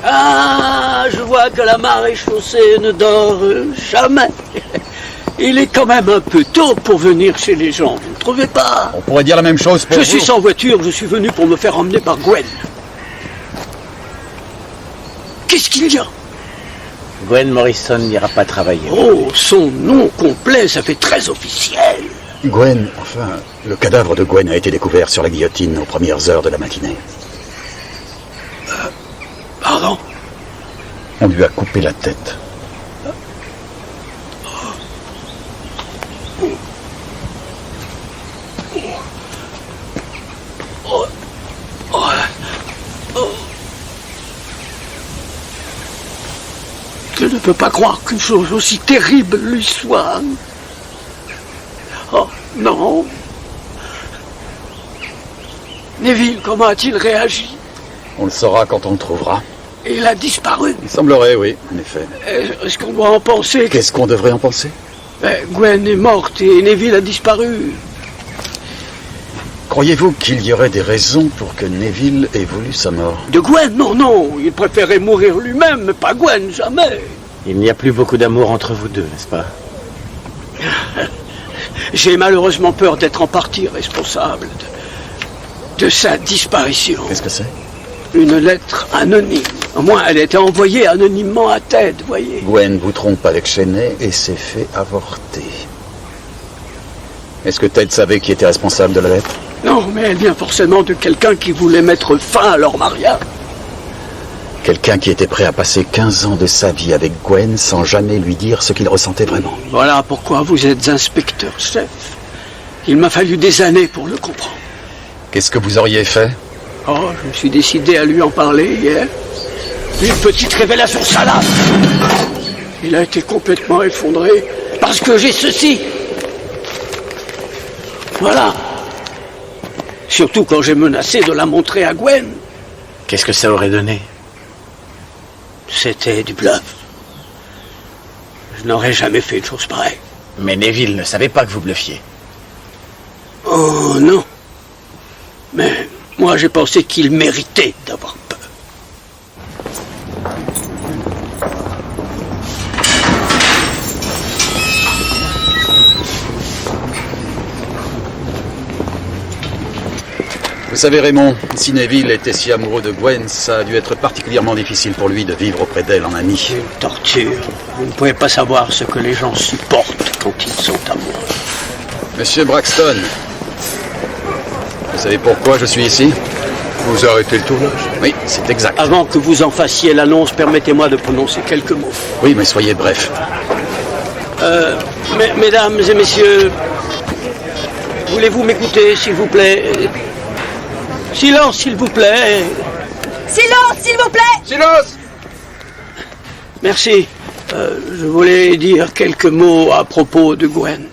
Ah, je vois que la marée chaussée ne dort jamais. Il est quand même un peu tôt pour venir chez les gens, vous ne trouvez pas? On pourrait dire la même chose pour Je vous. suis sans voiture, je suis venu pour me faire emmener par Gwen. Qu'est-ce qu'il y a? Gwen Morrison n'ira pas travailler. Oh, son nom complet, ça fait très officiel. Gwen, enfin, le cadavre de Gwen a été découvert sur la guillotine aux premières heures de la matinée. Pardon? On lui a coupé la tête. Je ne peux pas croire qu'une chose aussi terrible lui soit. Oh, non. Neville, comment a-t-il réagi? On le saura quand on le trouvera. Il a disparu. Il semblerait, oui, en effet. Est-ce qu'on doit en penser? Qu'est-ce qu'on devrait en penser? Gwen est morte et Neville a disparu. Croyez-vous qu'il y aurait des raisons pour que Neville ait voulu sa mort? De Gwen? Non, non. Il préférait mourir lui-même, mais pas Gwen, jamais. Il n'y a plus beaucoup d'amour entre vous deux, n'est-ce pas? J'ai malheureusement peur d'être en partie responsable de sa disparition. Qu'est-ce que c'est? Une lettre anonyme. Au moins, elle était envoyée anonymement à Ted, voyez. Gwen vous trompe avec Cheney et s'est fait avorter. Est-ce que Ted savait qui était responsable de la lettre? Non, mais elle vient forcément de quelqu'un qui voulait mettre fin à leur mariage. Quelqu'un qui était prêt à passer 15 ans de sa vie avec Gwen sans jamais lui dire ce qu'il ressentait vraiment. Voilà pourquoi vous êtes inspecteur chef. Il m'a fallu des années pour le comprendre. Qu'est-ce que vous auriez fait? Oh, je me suis décidé à lui en parler hier. Une petite révélation salade. Il a été complètement effondré parce que j'ai ceci. Voilà. Surtout quand j'ai menacé de la montrer à Gwen. Qu'est-ce que ça aurait donné? C'était du bluff. Je n'aurais jamais fait une chose pareille. Mais Neville ne savait pas que vous bluffiez. Oh non. Mais moi j'ai pensé qu'il méritait d'avoir peur. Vous savez, Raymond, si Neville était si amoureux de Gwen, ça a dû être particulièrement difficile pour lui de vivre auprès d'elle en ami. Une torture. Vous ne pouvez pas savoir ce que les gens supportent quand ils sont amoureux. Monsieur Braxton, vous savez pourquoi je suis ici? Vous arrêtez le tournage? Oui, c'est exact. Avant que vous en fassiez l'annonce, permettez-moi de prononcer quelques mots. Oui, mais soyez bref. Mesdames et messieurs, voulez-vous m'écouter, s'il vous plaît? Silence, s'il vous plaît. Silence, s'il vous plaît. Silence. Merci. Je voulais dire quelques mots à propos de Gwen.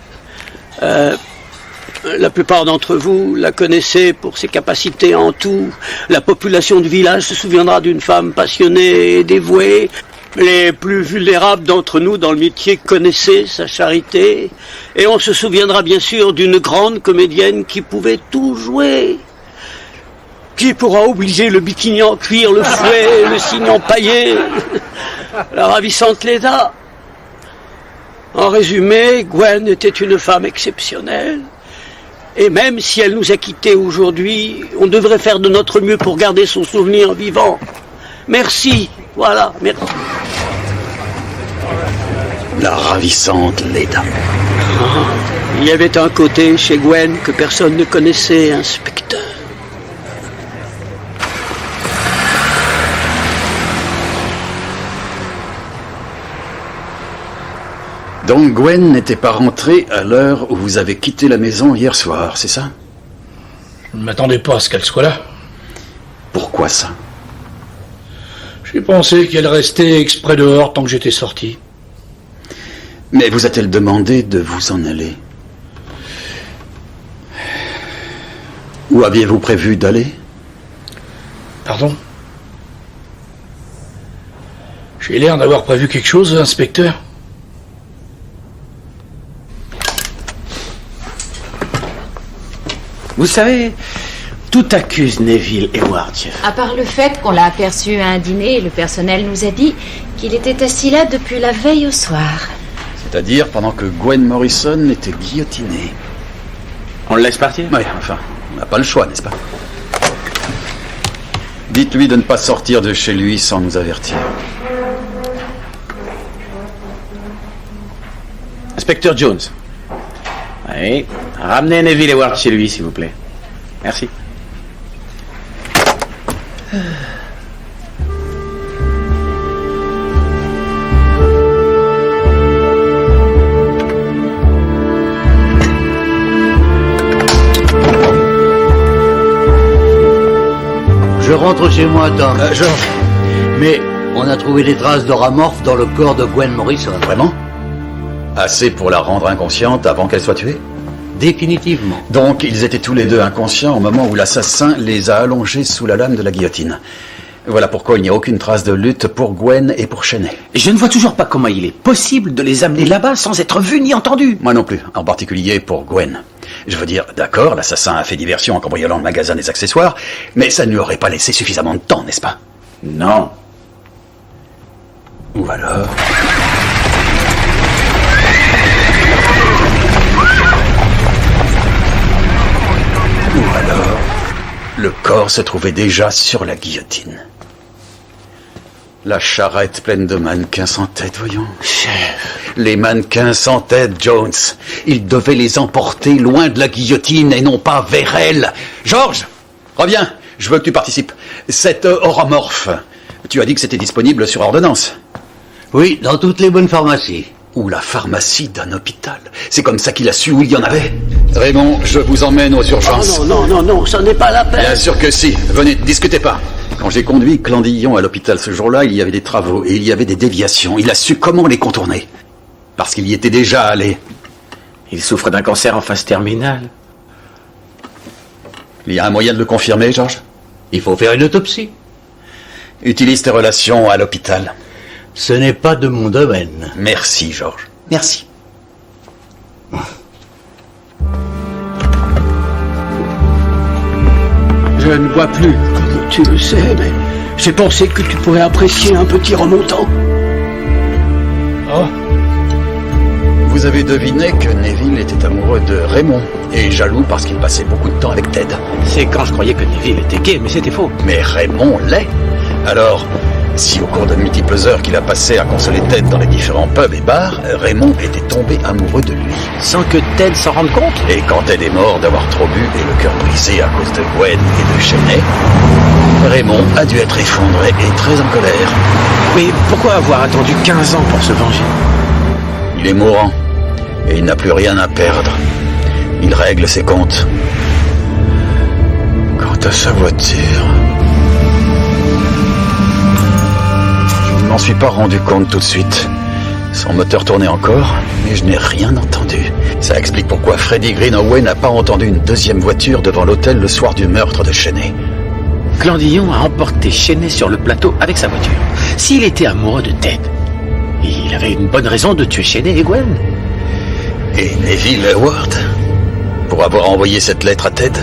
La plupart d'entre vous la connaissez pour ses capacités en tout. La population du village se souviendra d'une femme passionnée et dévouée. Les plus vulnérables d'entre nous dans le métier connaissaient sa charité. Et on se souviendra bien sûr d'une grande comédienne qui pouvait tout jouer. Qui pourra oublier le bikini en cuir, le fouet, le signe empaillé, la ravissante Leda? En résumé, Gwen était une femme exceptionnelle. Et même si elle nous a quittés aujourd'hui, on devrait faire de notre mieux pour garder son souvenir vivant. Merci, voilà, merci. La ravissante Leda. Il y avait un côté chez Gwen que personne ne connaissait, inspecteur. Donc Gwen n'était pas rentrée à l'heure où vous avez quitté la maison hier soir, c'est ça? Je ne m'attendais pas à ce qu'elle soit là. Pourquoi ça? J'ai pensé qu'elle restait exprès dehors tant que j'étais sorti. Mais vous a-t-elle demandé de vous en aller? Où aviez-vous prévu d'aller? Pardon? J'ai l'air d'avoir prévu quelque chose, inspecteur? Vous savez, tout accuse Neville et Wardjeff. À part le fait qu'on l'a aperçu à un dîner et le personnel nous a dit qu'il était assis là depuis la veille au soir. C'est-à-dire pendant que Gwen Morrison était guillotinée. On le laisse partir? Oui, enfin, on n'a pas le choix, n'est-ce pas? Dites-lui de ne pas sortir de chez lui sans nous avertir. Inspecteur Jones. Oui, ramenez Neville et Ward chez lui, s'il vous plaît. Merci. Je rentre chez moi, Tom. George. Mais on a trouvé des traces d'oramorphes dans le corps de Gwen Morrison. Vraiment? Assez pour la rendre inconsciente avant qu'elle soit tuée? Définitivement. Donc, ils étaient tous les deux inconscients au moment où l'assassin les a allongés sous la lame de la guillotine. Voilà pourquoi il n'y a aucune trace de lutte pour Gwen et pour Cheney. Je ne vois toujours pas comment il est possible de les amener là-bas sans être vu ni entendu. Moi non plus, en particulier pour Gwen. Je veux dire, d'accord, l'assassin a fait diversion en cambriolant le magasin des accessoires, mais ça ne lui aurait pas laissé suffisamment de temps, n'est-ce pas? Non. Ou alors... Le corps se trouvait déjà sur la guillotine. La charrette pleine de mannequins sans tête, voyons. Chef. Les mannequins sans tête, Jones. Il devait les emporter loin de la guillotine et non pas vers elle. Georges, reviens, je veux que tu participes. Cette oromorphe, tu as dit que c'était disponible sur ordonnance. Oui, dans toutes les bonnes pharmacies. Ou la pharmacie d'un hôpital. C'est comme ça qu'il a su où il y en avait. Raymond, je vous emmène aux urgences. Oh non, ça n'est pas la peine. Bien sûr que si. Venez, discutez pas. Quand j'ai conduit Clandillon à l'hôpital ce jour-là, il y avait des travaux et il y avait des déviations. Il a su comment les contourner. Parce qu'il y était déjà allé. Il souffre d'un cancer en phase terminale. Il y a un moyen de le confirmer, Georges? Il faut faire une autopsie. Utilise tes relations à l'hôpital. Ce n'est pas de mon domaine. Merci, Georges. Merci. Je ne bois plus, comme tu le sais, mais j'ai pensé que tu pourrais apprécier un petit remontant. Oh. Vous avez deviné que Neville était amoureux de Raymond et jaloux parce qu'il passait beaucoup de temps avec Ted. C'est quand je croyais que Neville était gay, mais c'était faux. Mais Raymond l'est. Alors, si au cours de multiples heures qu'il a passé à consoler Ted dans les différents pubs et bars, Raymond était tombé amoureux de lui. Sans que Ted s'en rende compte? Et quand Ted est mort d'avoir trop bu et le cœur brisé à cause de Gwen et de Cheney, Raymond a dû être effondré et très en colère. Mais pourquoi avoir attendu 15 ans pour se venger? Il est mourant et il n'a plus rien à perdre. Il règle ses comptes. Quant à sa voiture... Je ne m'en suis pas rendu compte tout de suite. Son moteur tournait encore, mais je n'ai rien entendu. Ça explique pourquoi Freddie Greenaway n'a pas entendu une deuxième voiture devant l'hôtel le soir du meurtre de Cheney. Clandillon a emporté Cheney sur le plateau avec sa voiture. S'il était amoureux de Ted, il avait une bonne raison de tuer Cheney et Gwen. Et Neville Howard, pour avoir envoyé cette lettre à Ted.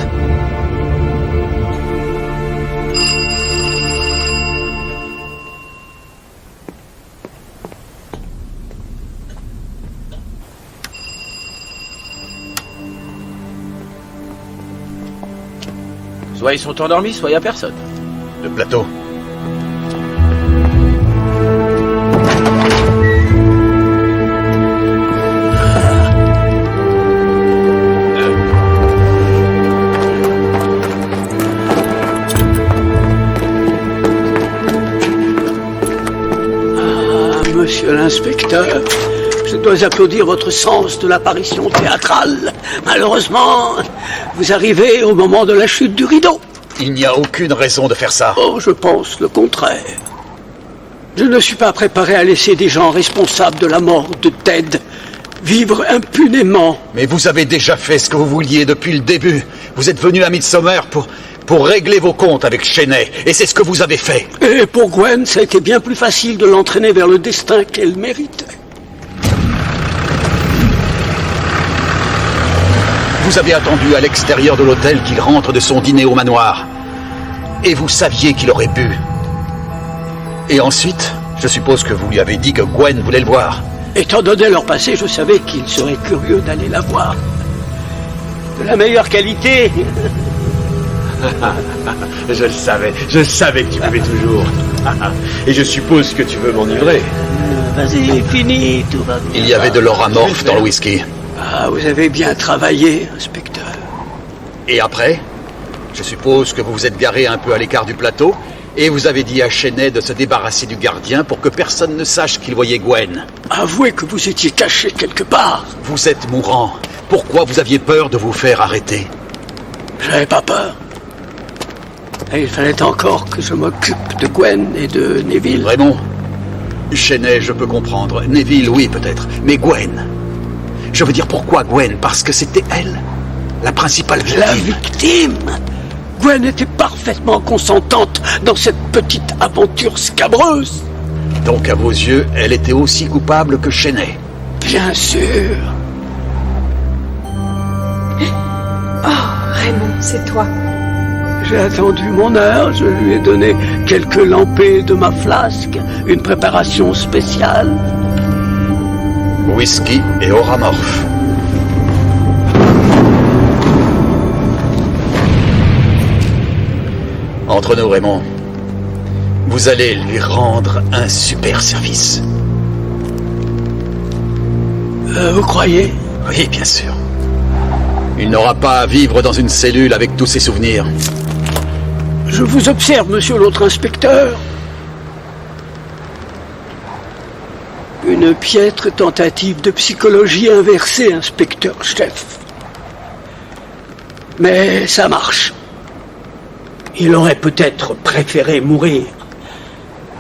Soit ils sont endormis, soit il n'y a personne. Le plateau. Monsieur l'inspecteur, je dois applaudir votre sens de l'apparition théâtrale. Malheureusement, vous arrivez au moment de la chute du rideau. Il n'y a aucune raison de faire ça. Oh, je pense le contraire. Je ne suis pas préparé à laisser des gens responsables de la mort de Ted vivre impunément. Mais vous avez déjà fait ce que vous vouliez depuis le début. Vous êtes venu à Midsomer pour régler vos comptes avec Cheney, et c'est ce que vous avez fait. Et pour Gwen, ça a été bien plus facile de l'entraîner vers le destin qu'elle méritait. Vous avez attendu à l'extérieur de l'hôtel qu'il rentre de son dîner au manoir. Et vous saviez qu'il aurait bu. Et ensuite, je suppose que vous lui avez dit que Gwen voulait le voir. Étant donné leur passé, je savais qu'il serait curieux d'aller la voir. De la meilleure qualité. Je savais que tu pouvais toujours. Et je suppose que tu veux m'enivrer. Vas-y, fini, tout va bien. Il y avait de l'oramorphe dans le whisky. Ah, vous avez bien travaillé, inspecteur. Et après, je suppose que vous vous êtes garé un peu à l'écart du plateau et vous avez dit à Cheney de se débarrasser du gardien pour que personne ne sache qu'il voyait Gwen. Avouez que vous étiez caché quelque part. Vous êtes mourant. Pourquoi vous aviez peur de vous faire arrêter? J'avais pas peur. Et il fallait encore que je m'occupe de Gwen et de Neville. Raymond, Cheney, je peux comprendre. Neville, oui, peut-être. Mais Gwen... Je veux dire, pourquoi Gwen? Parce que c'était elle, la principale victime. La victime? Gwen était parfaitement consentante dans cette petite aventure scabreuse. Donc, à vos yeux, elle était aussi coupable que Cheney? Bien sûr. Oh, Raymond, c'est toi. J'ai attendu mon heure, je lui ai donné quelques lampées de ma flasque, une préparation spéciale. Whisky et oramorphe. Entre nous, Raymond, vous allez lui rendre un super service. Vous croyez? Oui, bien sûr. Il n'aura pas à vivre dans une cellule avec tous ses souvenirs. Je vous observe, monsieur l'autre inspecteur. Une piètre tentative de psychologie inversée, inspecteur-chef. Mais ça marche. Il aurait peut-être préféré mourir,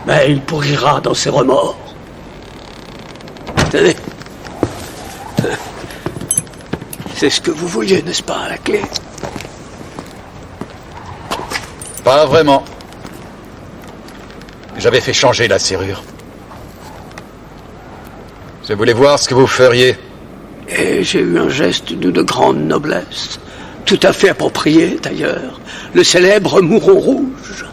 mais il pourrira dans ses remords. Tenez. C'est ce que vous vouliez, n'est-ce pas, à la clé? Pas vraiment. J'avais fait changer la serrure. Je voulais voir ce que vous feriez. Et j'ai eu un geste d'une grande noblesse. Tout à fait approprié, d'ailleurs. Le célèbre mouron rouge.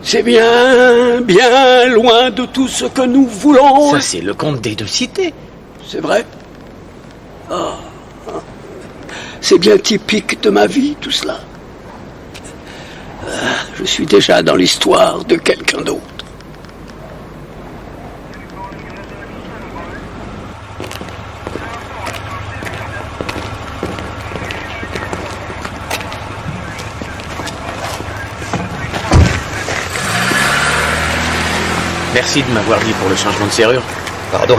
C'est bien, bien loin de tout ce que nous voulons. Ça, c'est le conte des deux cités. C'est vrai. Oh. C'est bien typique de ma vie, tout cela. Je suis déjà dans l'histoire de quelqu'un d'autre. Merci de m'avoir dit pour le changement de serrure. Pardon.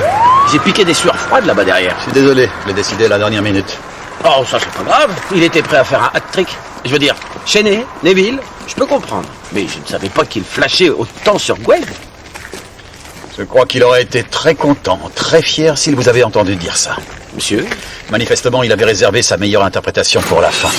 J'ai piqué des sueurs froides là-bas derrière. Je suis désolé, je l'ai décidé à la dernière minute. Oh, ça c'est pas grave. Il était prêt à faire un hat-trick. Je veux dire, Cheney, Neville, je peux comprendre. Mais je ne savais pas qu'il flashait autant sur Gwen. Je crois qu'il aurait été très content, très fier s'il vous avait entendu dire ça. Monsieur? Manifestement, il avait réservé sa meilleure interprétation pour la fin.